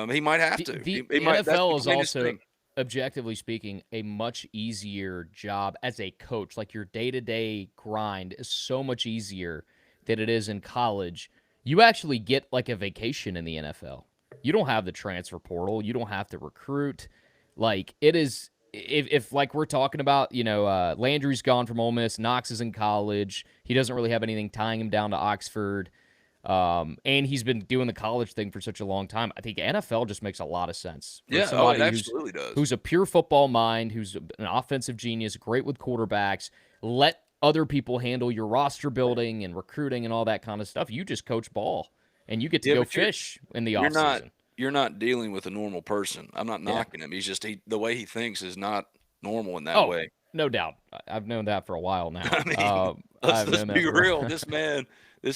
B: he might have to.
A: The
B: That's the
A: NFL is
B: cleanest
A: also,
B: thing.
A: objectively speaking, a much easier job as a coach. Like, your day-to-day grind is so much easier than it is in college. You actually get like a vacation in the NFL. You don't have the transfer portal. You don't have to recruit. Like, it is, if like we're talking about, Landry's gone from Ole Miss, Knox is in college. He doesn't really have anything tying him down to Oxford. And he's been doing the college thing for such a long time. I think NFL just makes a lot of sense for
B: Yeah, it
A: somebody
B: absolutely does.
A: who's a pure football mind, who's an offensive genius, great with quarterbacks. Let other people handle your roster building and recruiting and all that kind of stuff. You just coach ball, and you get to go
B: But
A: fish in the
B: you're not
A: offseason.
B: you're not dealing with a normal person. I'm not
A: Yeah.
B: knocking him. He's just the way he thinks is not normal in that
A: Oh,
B: way.
A: no doubt. I've known that for a while now.
B: I mean, let's
A: I've
B: let's
A: known that
B: be
A: for a
B: real.
A: while.
B: This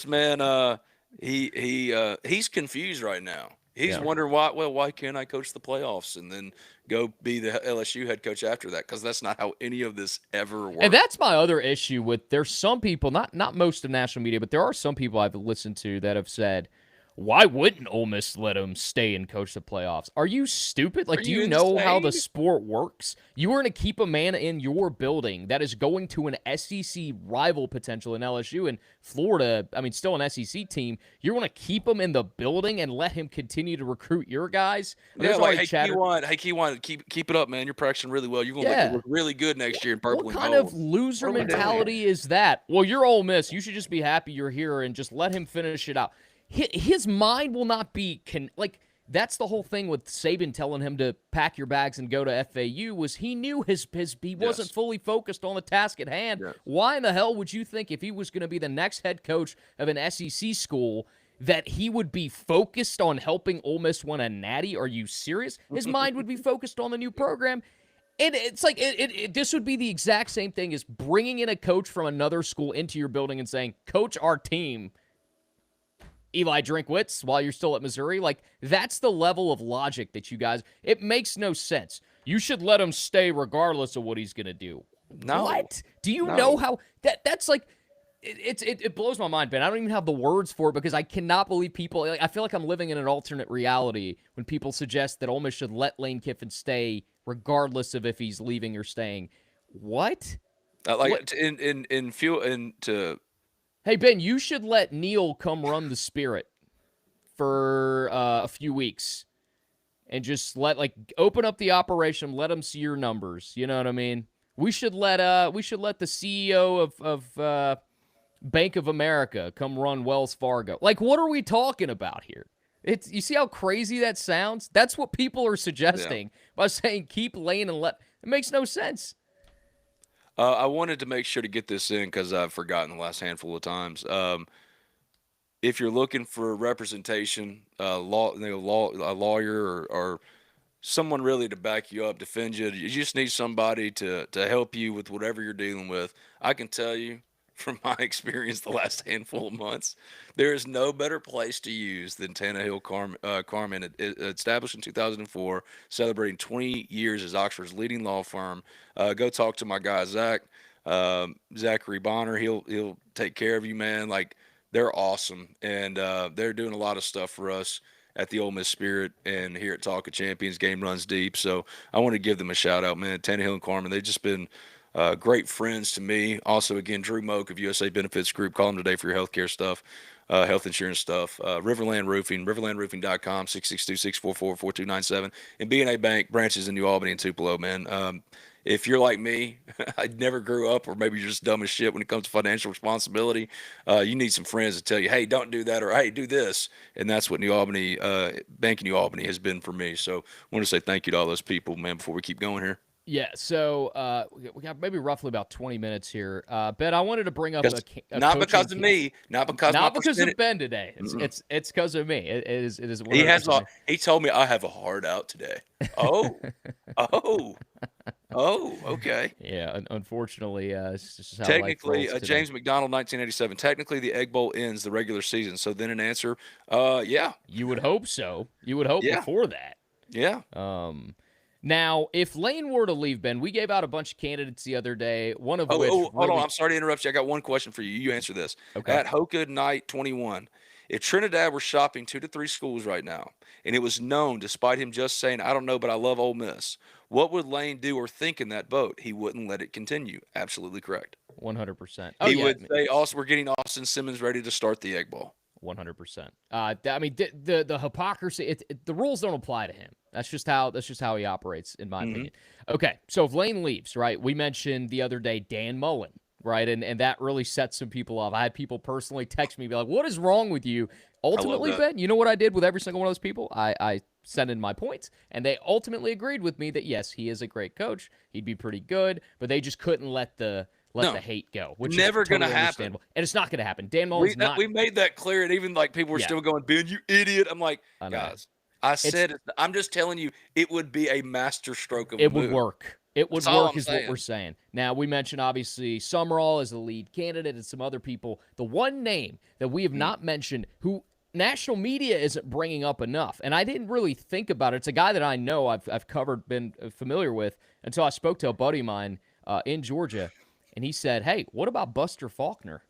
B: man, he's confused right now. He's
A: Yeah.
B: wondering why can't I coach the playoffs and then go be the LSU head coach after that? Because that's not how any of this ever worked.
A: And that's my other issue with, there's some people, not most of national media, but there are some people I've listened to that have said, why wouldn't Ole Miss let him stay and coach the playoffs? Are you stupid? Like,
B: Are
A: do
B: you
A: you know how the
B: insane?
A: sport works? You are going to keep a man in your building that is going to an SEC rival potential in LSU and Florida. I mean, still an SEC team. You're going to keep him in the building and let him continue to recruit your guys?
B: Yeah,
A: There's
B: like,
A: already chatter.
B: Keywan, keep it up, man. You're practicing really well. You're gonna
A: Yeah.
B: look really good next year in purple
A: What
B: and
A: kind
B: gold.
A: of loser
B: What are we doing?
A: mentality is that? Well, you're Ole Miss. You should just be happy you're here and just let him finish it out. His mind will not be that's the whole thing with Saban telling him to pack your bags and go to FAU, was he knew he wasn't
B: Yes.
A: fully focused on the task at hand.
B: Yes.
A: Why in the hell would you think, if he was going to be the next head coach of an SEC school, that he would be focused on helping Ole Miss win a natty? Are you serious? His mind would be focused on the new program. And it's like this would be the exact same thing as bringing in a coach from another school into your building and saying, coach our team. Eli Drinkwitz while you're still at Missouri. Like, that's the level of logic that you guys, it makes no sense. You should let him stay regardless of what he's going to do.
B: No,
A: What? Do you know
B: no.
A: how that's like it blows my mind, Ben. I don't even have the words for it because I cannot believe people. Like, I feel like I'm living in an alternate reality when people suggest that Ole Miss should let Lane Kiffin stay regardless of if he's leaving or staying. What?
B: Like
A: What?
B: in fuel into
A: Hey, Ben, you should let Neil come run the Spirit for a few weeks and just open up the operation, let him see your numbers. You know what I mean? We should let the CEO of Bank of America come run Wells Fargo. Like, what are we talking about here? You see how crazy that sounds? That's what people are suggesting by saying keep Lane and let. It makes no sense.
B: I wanted to make sure to get this in because I've forgotten the last handful of times. If you're looking for representation, a lawyer or someone really to back you up, defend you, you just need somebody to help you with whatever you're dealing with. I can tell you from my experience the last handful of months, there is no better place to use than Tannehill Carmen, established in 2004, celebrating 20 years as Oxford's leading law firm. Go talk to my guy Zach, Zachary Bonner. He'll take care of you, man. Like, they're awesome, and they're doing a lot of stuff for us at the Ole Miss Spirit and here at Talk of Champions. Game runs deep, so I want to give them a shout out, man. Tannehill and Carmen, they've just been great friends to me. Also, again, Drew Moak of USA Benefits Group. Call them today for your healthcare stuff, health insurance stuff. Riverland Roofing, riverlandroofing.com, 662-644-4297. And B&A Bank, branches in New Albany and Tupelo, man. If you're like me, I never grew up, or maybe you're just dumb as shit when it comes to financial responsibility, you need some friends to tell you, hey, don't do that, or hey, do this. And that's what New Albany, Bank in New Albany has been for me. So I want to say thank you to all those people, man, before we keep going here.
A: Yeah, so we got maybe roughly about 20 minutes here. Ben, I wanted to bring up a
B: not because of me, not because
A: of Ben today. It's because of me. It is.
B: He told me I have a heart out today. Oh, okay.
A: Yeah, unfortunately, it's just how
B: Technically,
A: life rolls
B: James McDonald, 1987. Technically, the Egg Bowl ends the regular season. So then an answer, yeah.
A: You would hope so. You would hope before that.
B: Yeah.
A: Now, if Lane were to leave, Ben, we gave out a bunch of candidates the other day, one of which...
B: hold on. I'm sorry to interrupt you. I got one question for you. You answer this.
A: Okay.
B: At Hoka Night 21, if Trinidad were shopping 2 to 3 schools right now, and it was known, despite him just saying, I don't know, but I love Ole Miss, what would Lane do or think in that boat? He wouldn't let it continue. Absolutely correct.
A: 100%.
B: He would say, also, we're getting Austin Simmons ready to start the Egg Bowl.
A: 100%. I mean, the hypocrisy. The rules don't apply to him. That's just how he operates, in my opinion. Okay, so if Lane leaves, right? We mentioned the other day Dan Mullen, right? And that really sets some people off. I had people personally text me, be like, "What is wrong with you?" Ultimately, Ben, you know what I did with every single one of those people? I sent in my points, and they ultimately agreed with me that yes, he is a great coach. He'd be pretty good, but they just couldn't let the hate go, which
B: never
A: is totally
B: going to happen.
A: And it's not going to happen. Dan Mullen's not.
B: We made that clear, and even like people were still going, Ben, you idiot. I'm like, guys, I said it. I'm just telling you, it would be a master stroke of a move.
A: It would work. It would
B: That's all
A: work
B: I'm
A: is
B: saying.
A: what we're saying. Now, we mentioned, obviously, Summerall as the lead candidate and some other people. The one name that we have not mentioned who national media isn't bringing up enough, and I didn't really think about it. It's a guy that I know I've covered, been familiar with, until I spoke to a buddy of mine in Georgia, and he said, hey, what about Buster Faulkner,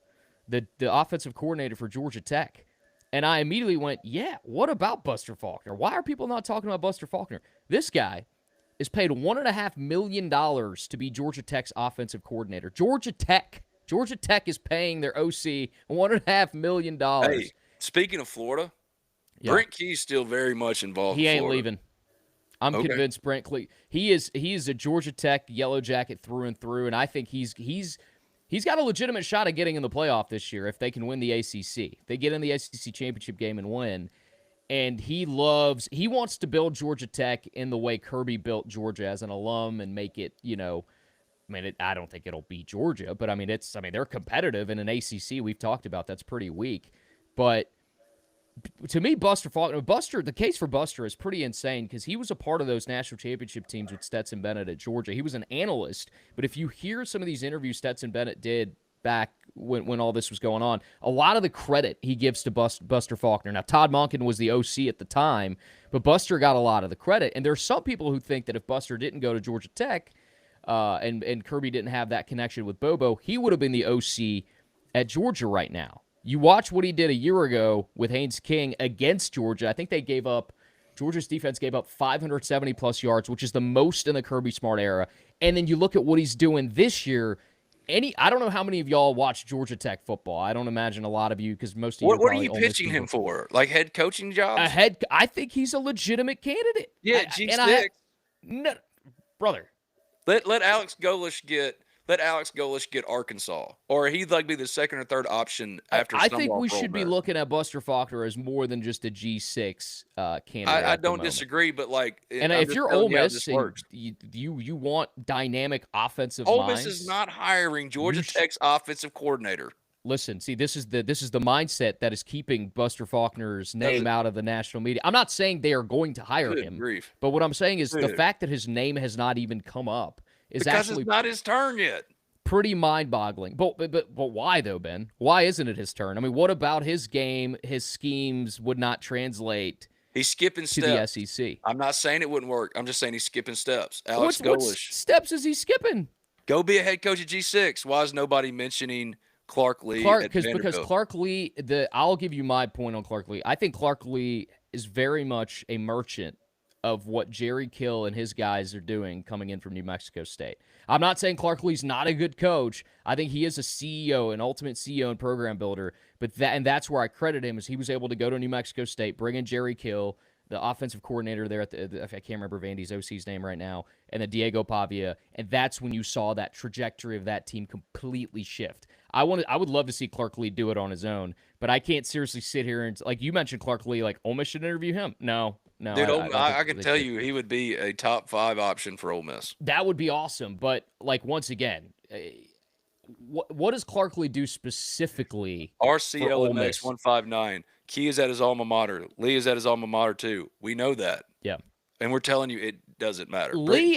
A: the offensive coordinator for Georgia Tech? And I immediately went, yeah, what about Buster Faulkner? Why are people not talking about Buster Faulkner? This guy is paid $1.5 million to be Georgia Tech's offensive coordinator. Georgia Tech is paying their OC $1.5 million.
B: Hey, speaking of Florida, Brent Key's still very much involved.
A: He ain't
B: Florida.
A: leaving. I'm convinced Brent Key. He is a Georgia Tech Yellow Jacket through and through, and I think he's got a legitimate shot at getting in the playoff this year if they can win the ACC. If they get in the ACC championship game and win. And he wants to build Georgia Tech in the way Kirby built Georgia as an alum and make it, I don't think it'll beat Georgia, but they're competitive in an ACC. We've talked about that's pretty weak. But to me, the case for Buster is pretty insane because he was a part of those national championship teams with Stetson Bennett at Georgia. He was an analyst, but if you hear some of these interviews Stetson Bennett did back when all this was going on. A lot of the credit he gives to Buster Faulkner. Now, Todd Monken was the OC at the time, but Buster got a lot of the credit. And there's some people who think that if Buster didn't go to Georgia Tech and Kirby didn't have that connection with Bobo, he would have been the OC at Georgia right now. You watch what he did a year ago with Haynes King against Georgia. I think Georgia's defense gave up 570-plus yards, which is the most in the Kirby Smart era. And then you look at what he's doing this year. I don't know how many of y'all watch Georgia Tech football. I don't imagine a lot of you because most of you.
B: What are you pitching him for? Like head coaching jobs?
A: I think he's a legitimate candidate.
B: Yeah, G6.
A: No, brother.
B: Let Alex Golish get Arkansas, or he'd like be the second or third option after.
A: I think we should be looking at Buster Faulkner as more than just a G6 candidate.
B: I don't disagree, but
A: and if you're Ole Miss, you want dynamic offensive minds.
B: Ole Miss is not hiring Georgia Tech's offensive coordinator.
A: Listen, see, this is the mindset that is keeping Buster Faulkner's name out of the national media. I'm not saying they are going to hire him, but what I'm saying is the fact that his name has not even come up is
B: because it's not his turn yet.
A: Pretty mind-boggling. But why though, Ben? Why isn't it his turn? I mean, what about his game, his schemes would not translate?
B: He's skipping
A: to
B: steps.
A: The SEC.
B: I'm not saying it wouldn't work. I'm just saying he's skipping steps. Alex Golish.
A: What steps is he skipping?
B: Go be a head coach at G6. Why is nobody mentioning Clark Lee?
A: Because Clark Lee, I'll give you my point on Clark Lee. I think Clark Lee is very much a merchant of what Jerry Kill and his guys are doing coming in from New Mexico State. I'm not saying Clark Lee's not a good coach. I think he is a CEO, an ultimate CEO and program builder. But that's where I credit him, is he was able to go to New Mexico State, bring in Jerry Kill, the offensive coordinator there I can't remember Vandy's OC's name right now, and then Diego Pavia, and that's when you saw that trajectory of that team completely shift. I would love to see Clark Lee do it on his own, but I can't seriously sit here and, like you mentioned, Clark Lee, like Ole Miss should interview him. No.
B: Dude, I can tell you he would be a top 5 option for Ole Miss.
A: That would be awesome, but like once again, what does Clark Lee do specifically?
B: RCLMX 159. Key is at his alma mater. Lee is at his alma mater too. We know that.
A: Yeah,
B: and we're telling you it doesn't matter.
A: Lee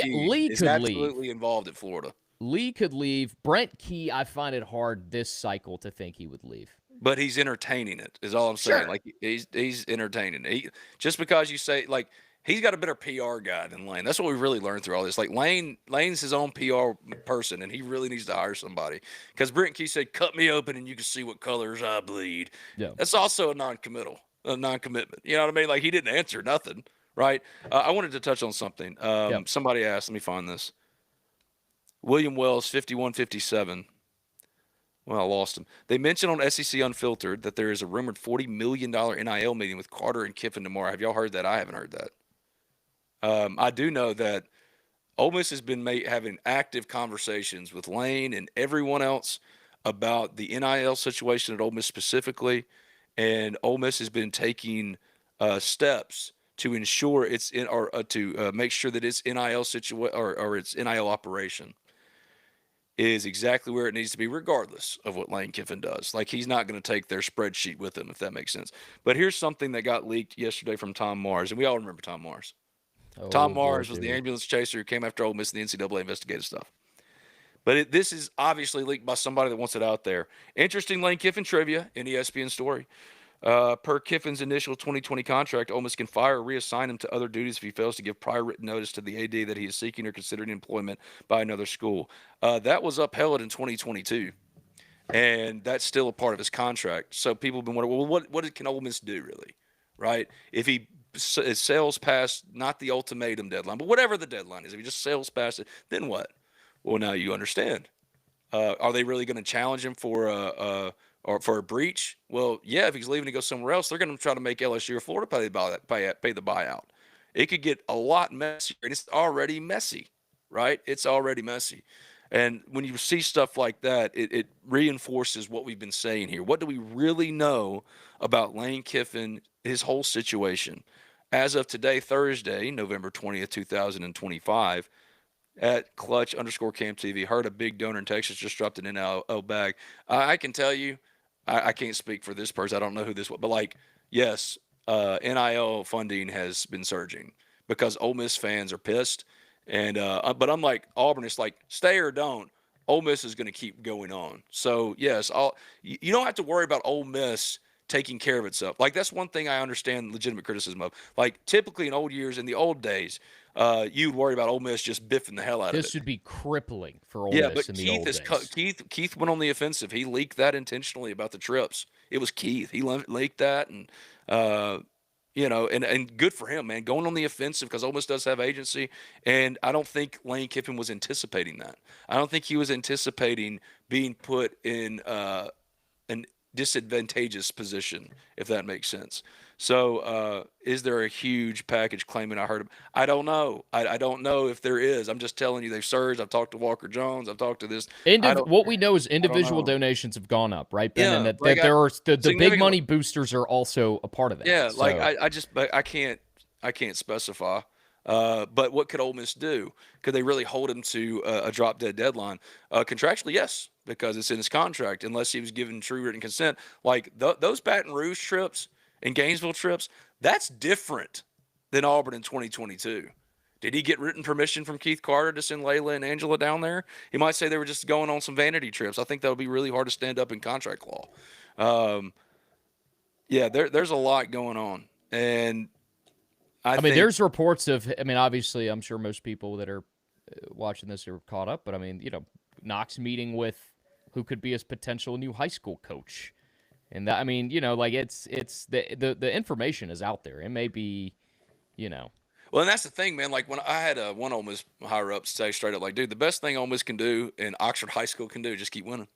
B: is absolutely involved at Florida.
A: Lee could leave. Brent Key, I find it hard this cycle to think he would leave.
B: But he's entertaining it, is all I'm saying.
A: Sure.
B: Like he's entertaining. Just because you say, like, he's got a better PR guy than Lane. That's what we really learned through all this. Like Lane's his own PR person, and he really needs to hire somebody. Because Brent Key said, "Cut me open, and you can see what colors I bleed."
A: Yeah,
B: that's also a non-commitment. You know what I mean? Like he didn't answer nothing, right? I wanted to touch on something. Somebody asked. Let me find this. William Wells 5157. Well, I lost him. They mentioned on SEC Unfiltered that there is a rumored $40 million NIL meeting with Carter and Kiffin tomorrow. Have y'all heard that? I haven't heard that. I do know that Ole Miss has been having active conversations with Lane and everyone else about the NIL situation at Ole Miss specifically, and Ole Miss has been taking steps to ensure it's in or to make sure that its NIL situation or its NIL operation is exactly where it needs to be, regardless of what Lane Kiffin does. Like, he's not going to take their spreadsheet with him, if that makes sense. But here's something that got leaked yesterday from Tom Mars, and we all remember Tom Mars. Tom Mars was the ambulance chaser who came after Ole Miss in the NCAA investigative stuff. But this is obviously leaked by somebody that wants it out there. Interesting Lane Kiffin trivia in ESPN story. Per Kiffin's initial 2020 contract, Ole Miss can fire or reassign him to other duties if he fails to give prior written notice to the AD that he is seeking or considering employment by another school. That was upheld in 2022, and that's still a part of his contract. So people have been wondering, well, what can Ole Miss do, really, right? If he sails past not the ultimatum deadline, but whatever the deadline is, if he just sails past it, then what? Well, now you understand. Are they really going to challenge him for a breach? Well, yeah, if he's leaving to go somewhere else, they're going to try to make LSU or Florida pay the buyout. It could get a lot messier, and it's already messy, right? It's already messy. And when you see stuff like that, it reinforces what we've been saying here. What do we really know about Lane Kiffin, his whole situation? As of today, Thursday, November 20th, 2025, at Clutch_Cam TV, heard a big donor in Texas just dropped an NIL bag. I can tell you, I can't speak for this person. I don't know who this was, but like, yes, NIL funding has been surging because Ole Miss fans are pissed. And but I'm like Auburn, it's like stay or don't. Ole Miss is going to keep going on. So yes, you don't have to worry about Ole Miss taking care of itself. Like that's one thing I understand legitimate criticism of. Like typically in old years, in the old days, you'd worry about Ole Miss just biffing the hell out of it.
A: This would be crippling for Ole
B: Yeah,
A: Miss
B: but
A: in the old days.
B: Keith went on the offensive. He leaked that intentionally about the trips. It was Keith. He leaked that, and uh, and good for him, man, going on the offensive because Ole Miss does have agency, and I don't think Lane Kiffin was anticipating that. I don't think he was anticipating being put in an disadvantageous position, if that makes sense. So, is there a huge package claiming I heard? I don't know. I don't know if there is. I'm just telling you they've surged. I've talked to Walker Jones. I've talked to this.
A: What we know is
B: I don't
A: individual
B: know.
A: donations have gone up, right, Ben? And
B: Yeah,
A: that,
B: like
A: that there are the big
B: significantly.
A: money boosters are also a part of that.
B: Yeah, like
A: So
B: I can't specify. But what could Ole Miss do? Could they really hold him to a drop dead deadline? Contractually, yes, because it's in his contract, unless he was given true written consent. Like those Baton Rouge trips and Gainesville trips, that's different than Auburn in 2022. Did he get written permission from Keith Carter to send Layla and Angela down there? He might say they were just going on some vanity trips. I think that would be really hard to stand up in contract law. Um, yeah, there's a lot going on, and I
A: I mean,
B: think
A: there's reports of. I mean, obviously, I'm sure most people that are watching this are caught up. But I mean, Knox meeting with who could be his potential new high school coach, and that I mean, like it's the information is out there. It may be, you know,
B: well, and that's the thing, man. Like when I had one Ole Miss higher up say straight up, like, dude, the best thing Ole Miss can do and Oxford High School can do, just keep winning.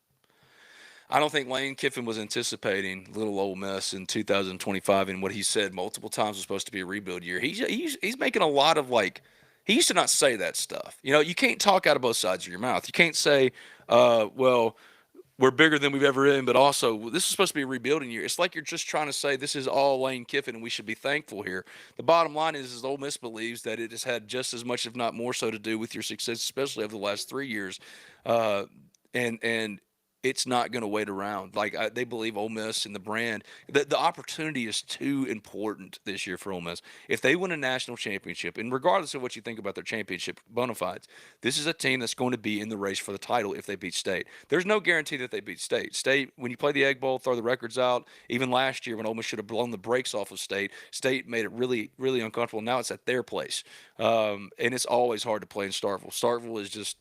B: I don't think Lane Kiffin was anticipating little Ole Miss in 2025, and what he said multiple times was supposed to be a rebuild year. He's making a lot of like. He used to not say that stuff. You can't talk out of both sides of your mouth. You can't say, well, we're bigger than we've ever been, but also this is supposed to be a rebuilding year. It's like you're just trying to say this is all Lane Kiffin and we should be thankful here. The bottom line is Ole Miss believes that it has had just as much, if not more so, to do with your success, especially over the last 3 years. Uh, and it's not going to wait around. Like they believe Ole Miss and the brand, the opportunity is too important this year for Ole Miss. If they win a national championship, and regardless of what you think about their championship bona fides, this is a team that's going to be in the race for the title if they beat State. There's no guarantee that they beat State. State, when you play the Egg Bowl, throw the records out. Even last year when Ole Miss should have blown the brakes off of State, State made it really, really uncomfortable. Now it's at their place, and it's always hard to play in Starkville. Starkville is just,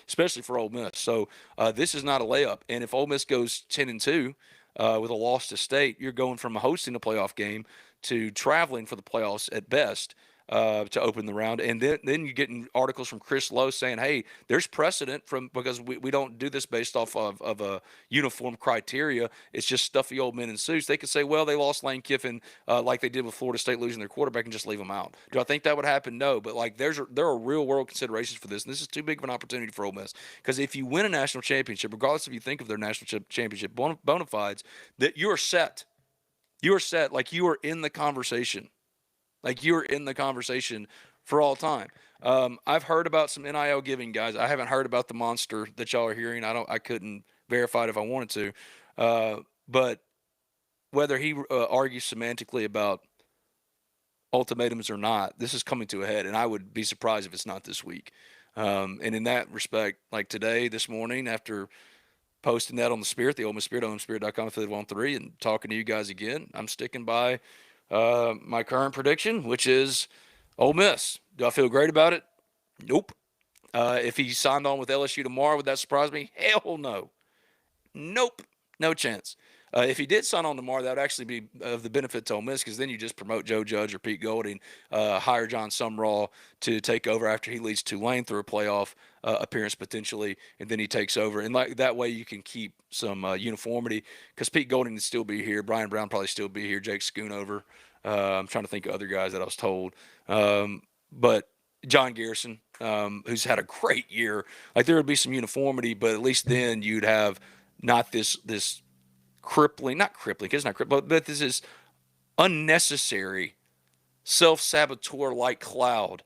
B: especially for Ole Miss. So this is not a layup. And if Ole Miss goes 10-2 with a loss to State, you're going from hosting a playoff game to traveling for the playoffs at best to open the round. And then you're getting articles from Chris Lowe saying, hey, there's precedent because we don't do this based off of a uniform criteria. It's just stuffy old men in suits. They could say, well, they lost Lane Kiffin like they did with Florida State losing their quarterback and just leave them out. Do I think that would happen? No. But like there are real world considerations for this. And this is too big of an opportunity for Ole Miss. Because if you win a national championship, regardless if you think of their national championship bona fides, that you're set. You are set. Like you are in the conversation. Like you're in the conversation for all time. I've heard about some NIL giving, guys. I haven't heard about the monster that y'all are hearing. I couldn't verify it if I wanted to. But whether he argues semantically about ultimatums or not, this is coming to a head, and I would be surprised if it's not this week. And in that respect, like today, this morning, after posting that on the Spirit, the Ole Miss Spirit, OleMissSpirit.com, affiliate 1-3, and talking to you guys again, I'm sticking by my current prediction, which is Ole Miss. Do I feel great about it? Nope. If he signed on with LSU tomorrow, would that surprise me? Hell no. Nope. No chance. If he did sign on tomorrow, that would actually be of the benefit to Ole Miss because then you just promote Joe Judge or Pete Golding, hire John Sumrall to take over after he leads Tulane through a playoff appearance potentially, and then he takes over. And like that way you can keep some uniformity because Pete Golding would still be here. Brian Brown probably still be here. Jake Schoonover. I'm trying to think of other guys that I was told. But John Garrison, who's had a great year, like there would be some uniformity, but at least then you'd have not this crippling, not crippling, because it's not crippling, but this is unnecessary self-saboteur like cloud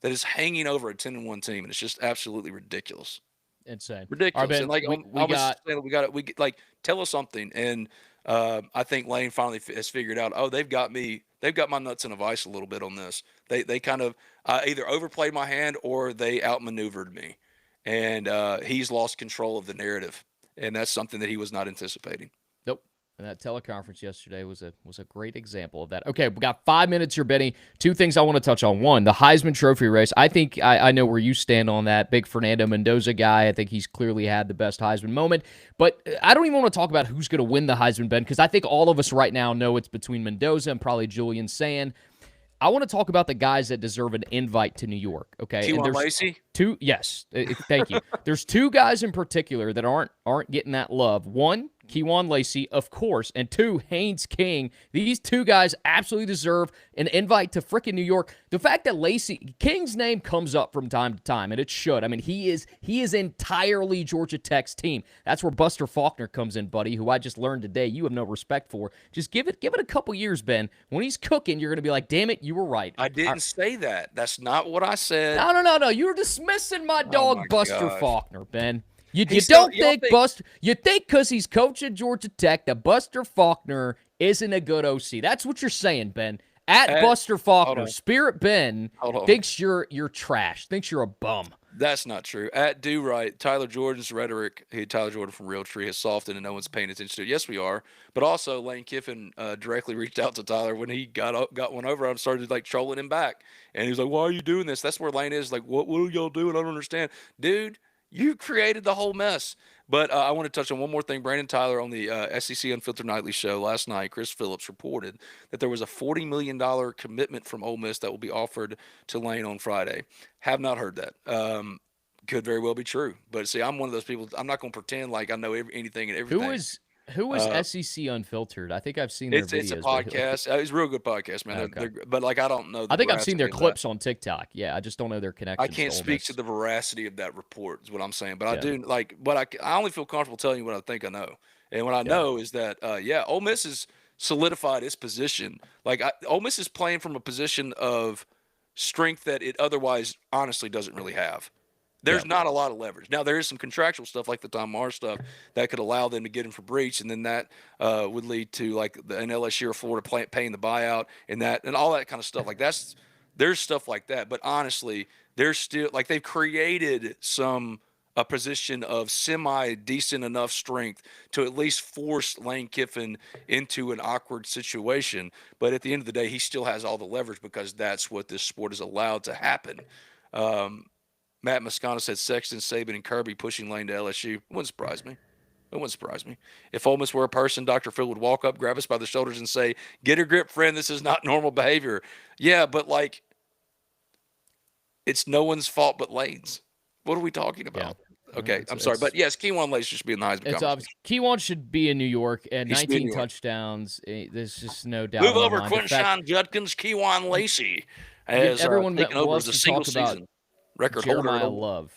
B: that is hanging over a 10-1 team, and it's just absolutely ridiculous.
A: insane. All right,
B: Ridiculous. And
A: Ben,
B: like
A: we got
B: like tell us something. And I think Lane finally has figured out, oh, they've got my nuts in a vice a little bit on this. They kind of either overplayed my hand or they outmaneuvered me. and he's lost control of the narrative, and that's something that he was not anticipating.
A: Nope. And that teleconference yesterday was a great example of that. Okay, we got 5 minutes here, Benny. Two things I want to touch on. One, the Heisman Trophy race. I think I know where you stand on that. Big Fernando Mendoza guy. I think he's clearly had the best Heisman moment. But I don't even want to talk about who's going to win the Heisman, Ben, because I think all of us right now know it's between Mendoza and probably Julian Sand. I want to talk about the guys that deserve an invite to New York. Okay,
B: Kewan Lacey.
A: Yes, thank you. There's two guys in particular that aren't getting that love. One, Kewan Lacey, of course, and two, Haynes King. These two guys absolutely deserve an invite to frickin' New York. The fact that King's name comes up from time to time, and it should. I mean, he is entirely Georgia Tech's team. That's where Buster Faulkner comes in, buddy, who I just learned today you have no respect for. Just give it a couple years, Ben. When he's cooking, you're gonna be like, damn it, you were right.
B: I didn't say that. That's not what I said.
A: No. You're dismissing my dog,
B: my
A: Buster
B: gosh.
A: Faulkner, Ben. You
B: Y'all
A: think Buster? You think because he's coaching Georgia Tech that Buster Faulkner isn't a good OC? That's what you're saying, Ben. At Buster Faulkner, Spirit Ben thinks you're trash. Thinks you're a bum.
B: That's not true. At Do Right, Tyler Jordan's rhetoric, Tyler Jordan from Realtree, has softened and no one's paying attention to it. Yes, we are. But also, Lane Kiffin directly reached out to Tyler when he got one over and started like trolling him back. And he was like, "Why are you doing this?" That's where Lane is. Like, what are y'all doing? I don't understand. Dude, you created the whole mess. But I want to touch on one more thing. Brandon Tyler on the SEC Unfiltered Nightly show last night, Chris Phillips reported that there was a $40 million commitment from Ole Miss that will be offered to Lane on Friday. Have not heard that. Could very well be true. But see, I'm one of those people. I'm not going to pretend like I know anything and everything.
A: Who is SEC Unfiltered? I think I've seen their videos.
B: It's a podcast. It's a real good podcast, man.
A: Okay.
B: But like I don't know.
A: I think I've seen their clips on TikTok. Yeah, I just don't know their connection.
B: I can't speak to the veracity of that report. Is what I'm saying. But I do like. But I only feel comfortable telling you what I think I know. And what I know is that Ole Miss has solidified its position. Like Ole Miss is playing from a position of strength that it otherwise honestly doesn't really have. There's not a lot of leverage. Now, there is some contractual stuff like the Tom Maher stuff that could allow them to get him for breach, and then that would lead to like an LSU or Florida paying the buyout and all that kind of stuff. Like there's stuff like that. But honestly, there's still like they've created a position of semi-decent enough strength to at least force Lane Kiffin into an awkward situation. But at the end of the day, he still has all the leverage because that's what this sport is allowed to happen. Matt Moscano said Sexton, Saban, and Kirby pushing Lane to LSU. It wouldn't surprise me. It wouldn't surprise me. If Ole Miss were a person, Dr. Phil would walk up, grab us by the shoulders, and say, "Get a grip, friend. This is not normal behavior." Yeah, but like, it's no one's fault but Lane's. What are we talking about? Yeah. Okay, I'm sorry. But yes, Kewan Lacey should be in the Heisman conversation.
A: Kewan should be in New York and 19 touchdowns. There's just no doubt.
B: Move over, Quinshawn Judkins, Kewan Lacey. As
A: everyone
B: taking over as a single
A: season.
B: Season. Record
A: Jeremiah
B: holder.
A: Love.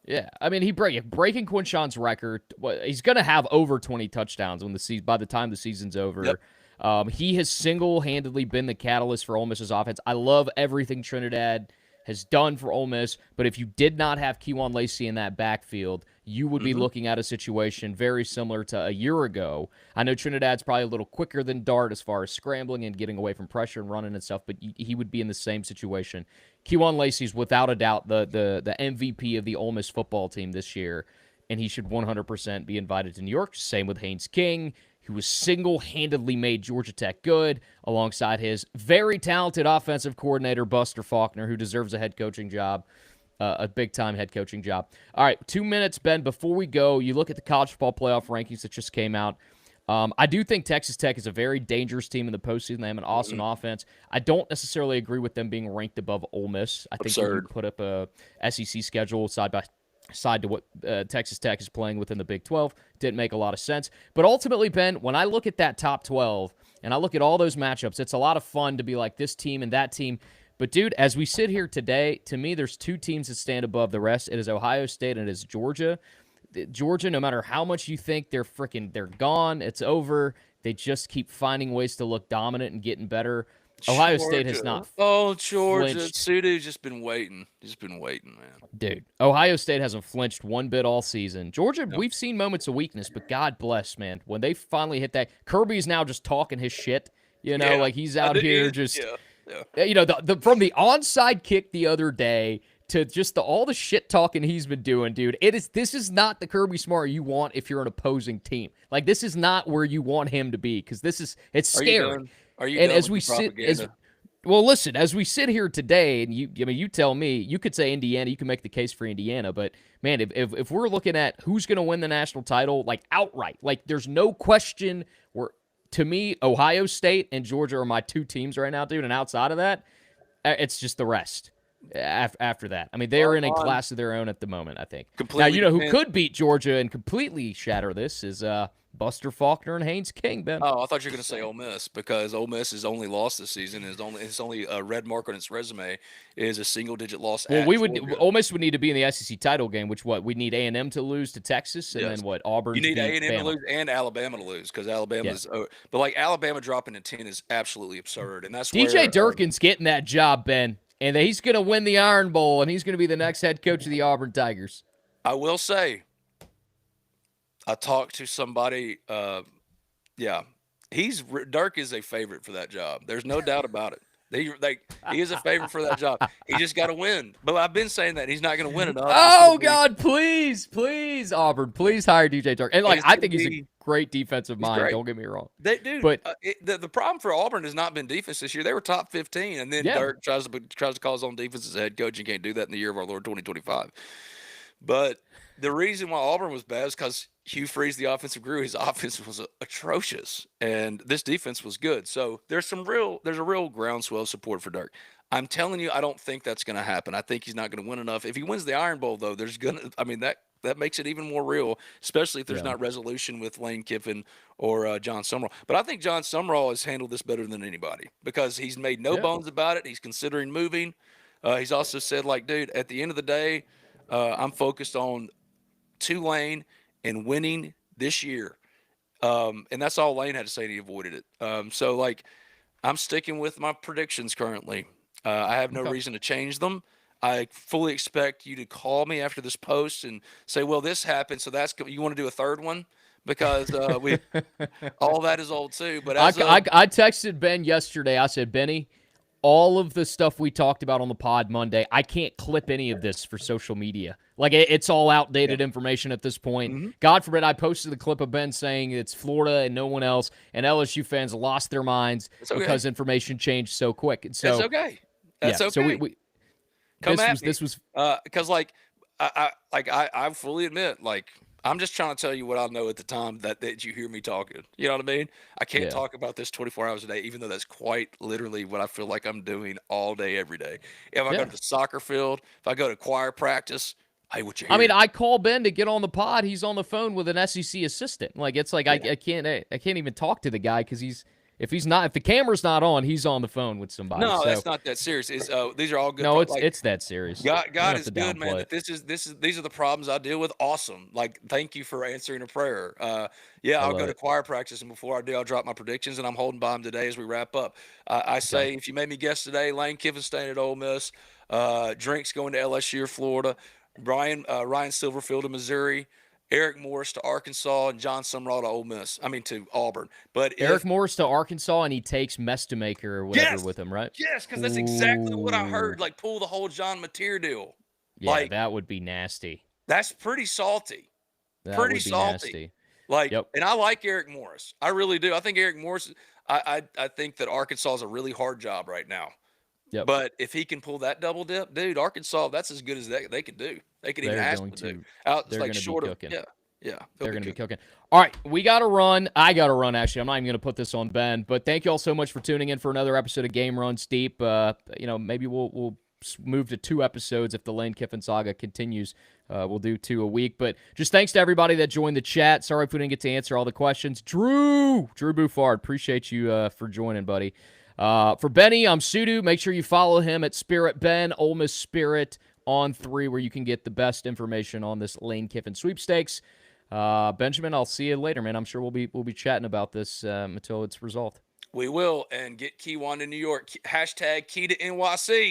A: Yeah, I mean, breaking Quinshawn's record. He's going to have over 20 touchdowns by the time the season's over. Yep. He has single-handedly been the catalyst for Ole Miss's offense. I love everything Trinidad has done for Ole Miss, but if you did not have Kewan Lacey in that backfield, you would be looking at a situation very similar to a year ago. I know Trinidad's probably a little quicker than Dart as far as scrambling and getting away from pressure and running and stuff, but he would be in the same situation. Kewan Lacey's without a doubt the MVP of the Ole Miss football team this year, and he should 100% be invited to New York. Same with Haynes King, who was single-handedly made Georgia Tech good alongside his very talented offensive coordinator, Buster Faulkner, who deserves a head coaching job, a big-time head coaching job. All right, 2 minutes, Ben. Before we go, you look at the college football playoff rankings that just came out. I do think Texas Tech is a very dangerous team in the postseason. They have an awesome offense. I don't necessarily agree with them being ranked above Ole Miss. I think you can put up a SEC schedule side by side to what Texas Tech is playing within the Big 12. Didn't make a lot of sense. But ultimately, Ben, when I look at that top 12 and I look at all those matchups, it's a lot of fun to be like this team and that team. But, dude, as we sit here today, to me, there's two teams that stand above the rest. It is Ohio State and it is Georgia. Georgia, no matter how much you think they're gone, it's over. They just keep finding ways to look dominant and getting better. Ohio State has not.
B: Oh, Georgia. Sudu's just been waiting. He's been waiting, man.
A: Dude, Ohio State hasn't flinched one bit all season. Georgia, we've seen moments of weakness, but God bless, man. When they finally hit that, Kirby's now just talking his shit. You know, like he's out here just. Yeah. You know, from the onside kick the other day to just all the shit talking he's been doing, dude. This is not the Kirby Smart you want if you're an opposing team. Like, this is not where you want him to be, because it's
B: Are you
A: scary.
B: done? Are you
A: And
B: done
A: as
B: with
A: we
B: the
A: sit,
B: propaganda?
A: well, listen, as we sit here today, and you tell me, you could say Indiana, you can make the case for Indiana, but man, if we're looking at who's going to win the national title, like outright, like there's no question. To me, Ohio State and Georgia are my two teams right now, dude. And outside of that, it's just the rest. After that, I mean, they are in a class of their own at the moment, I think. Now,
B: Completely
A: you know who
B: depends.
A: could beat Georgia and completely shatter this is Buster Faulkner and Haynes King, Ben.
B: Oh, I thought you were going to say Ole Miss, because Ole Miss has only lost this season. It's only a red mark on its resume is a single-digit loss
A: Well,
B: at Georgia.
A: Ole Miss would need to be in the SEC title game, which we need A&M to lose to Texas, and
B: Yes.
A: then
B: You
A: Auburn to
B: need
A: beat
B: A&M to
A: Bama.
B: lose and Alabama to lose, because
A: Yeah.
B: Alabama's but like Alabama dropping to 10 is absolutely absurd, and that's
A: DJ
B: where
A: Durkin's getting that job, Ben, and he's going to win the Iron Bowl, and he's going to be the next head coach of the Auburn Tigers.
B: I will say, I talked to somebody. Yeah, Dirk is a favorite for that job. There's no doubt about it. He is a favorite for that job. He just got to win. But I've been saying that he's not going to win enough.
A: Oh God, please, Auburn, please hire DJ Durkin. And I think he's a great defensive mind.
B: Great.
A: Don't get me wrong.
B: Dude,
A: but
B: the problem for Auburn has not been defense this year. They were top 15, and then Dirk tries to call his own defense as a head coach. You can't do that in the year of our Lord 2025. But the reason why Auburn was bad is because Hugh Freeze, the offensive guru, his offense was atrocious, and this defense was good. So there's a real groundswell of support for Dirk. I'm telling you, I don't think that's going to happen. I think he's not going to win enough. If he wins the Iron Bowl, though, that makes it even more real, especially if there's not resolution with Lane Kiffin or John Summerall. But I think John Summerall has handled this better than anybody, because he's made no bones about it. He's considering moving. He's also said, like, dude, at the end of the day, I'm focused on Tulane and winning this year. And that's all Lane had to say, and he avoided it. So, like, I'm sticking with my predictions currently. I have no reason to change them. I fully expect you to call me after this post and say, well, this happened, so you want to do a third one? Because all that is old too. But I
A: texted Ben yesterday. I said, Benny, all of the stuff we talked about on the pod Monday, I can't clip any of this for social media. Like, it's all outdated information at this point. Mm-hmm. God forbid I posted the clip of Ben saying it's Florida and no one else, and LSU fans lost their minds because information changed so quick. And so
B: it's okay. That's okay.
A: So this was
B: because I fully admit, like, I'm just trying to tell you what I know at the time that you hear me talking. You know what I mean? I can't talk about this 24 hours a day, even though that's quite literally what I feel like I'm doing all day, every day. If I go to the soccer field, if I go to choir practice, hey, what you hear?
A: I mean, I call Ben to get on the pod. He's on the phone with an SEC assistant. Like, it's like I can't even talk to the guy because if the camera's not on, he's on the phone with somebody.
B: No, that's not that serious. These are all good.
A: No, it's that serious.
B: God is good, man. These are the problems I deal with. Awesome. Like, thank you for answering a prayer. I'll go to choir practice, and before I do, I'll drop my predictions, and I'm holding by them today as we wrap up. I say, if you made me guess today, Lane Kiffin staying at Ole Miss, Drinks going to LSU or Florida, Ryan Silverfield to Missouri, Eric Morris to Arkansas, and John Summerall to Auburn. But
A: Eric Morris to Arkansas, and he takes Mestamaker or whatever with him, right?
B: Yes, because that's exactly what I heard. Like, pull the whole John Mateer deal.
A: Yeah, that would be nasty.
B: That's pretty salty. Pretty salty.
A: Nasty.
B: Like, and I like Eric Morris. I really do. I think Eric Morris. I think that Arkansas is a really hard job right now.
A: Yep.
B: But if he can pull that double dip, dude, Arkansas, that's as good as they can do. They can even ask him to do.
A: They're going to be cooking.
B: Yeah.
A: They're going to be cooking. All right, we got to run. I got to run, actually. I'm not even going to put this on Ben. But thank you all so much for tuning in for another episode of Game Runs Deep. Maybe we'll move to 2 episodes if the Lane Kiffin saga continues. We'll do 2 a week. But just thanks to everybody that joined the chat. Sorry if we didn't get to answer all the questions. Drew Buffard, appreciate you for joining, buddy. For Benny, I'm Sudu. Make sure you follow him at Spirit Ben, Ole Miss Spirit on 3, where you can get the best information on this Lane Kiffin sweepstakes. Benjamin, I'll see you later, man. I'm sure we'll be chatting about this until it's resolved.
B: We will, and get Key One to New York. #Key to NYC.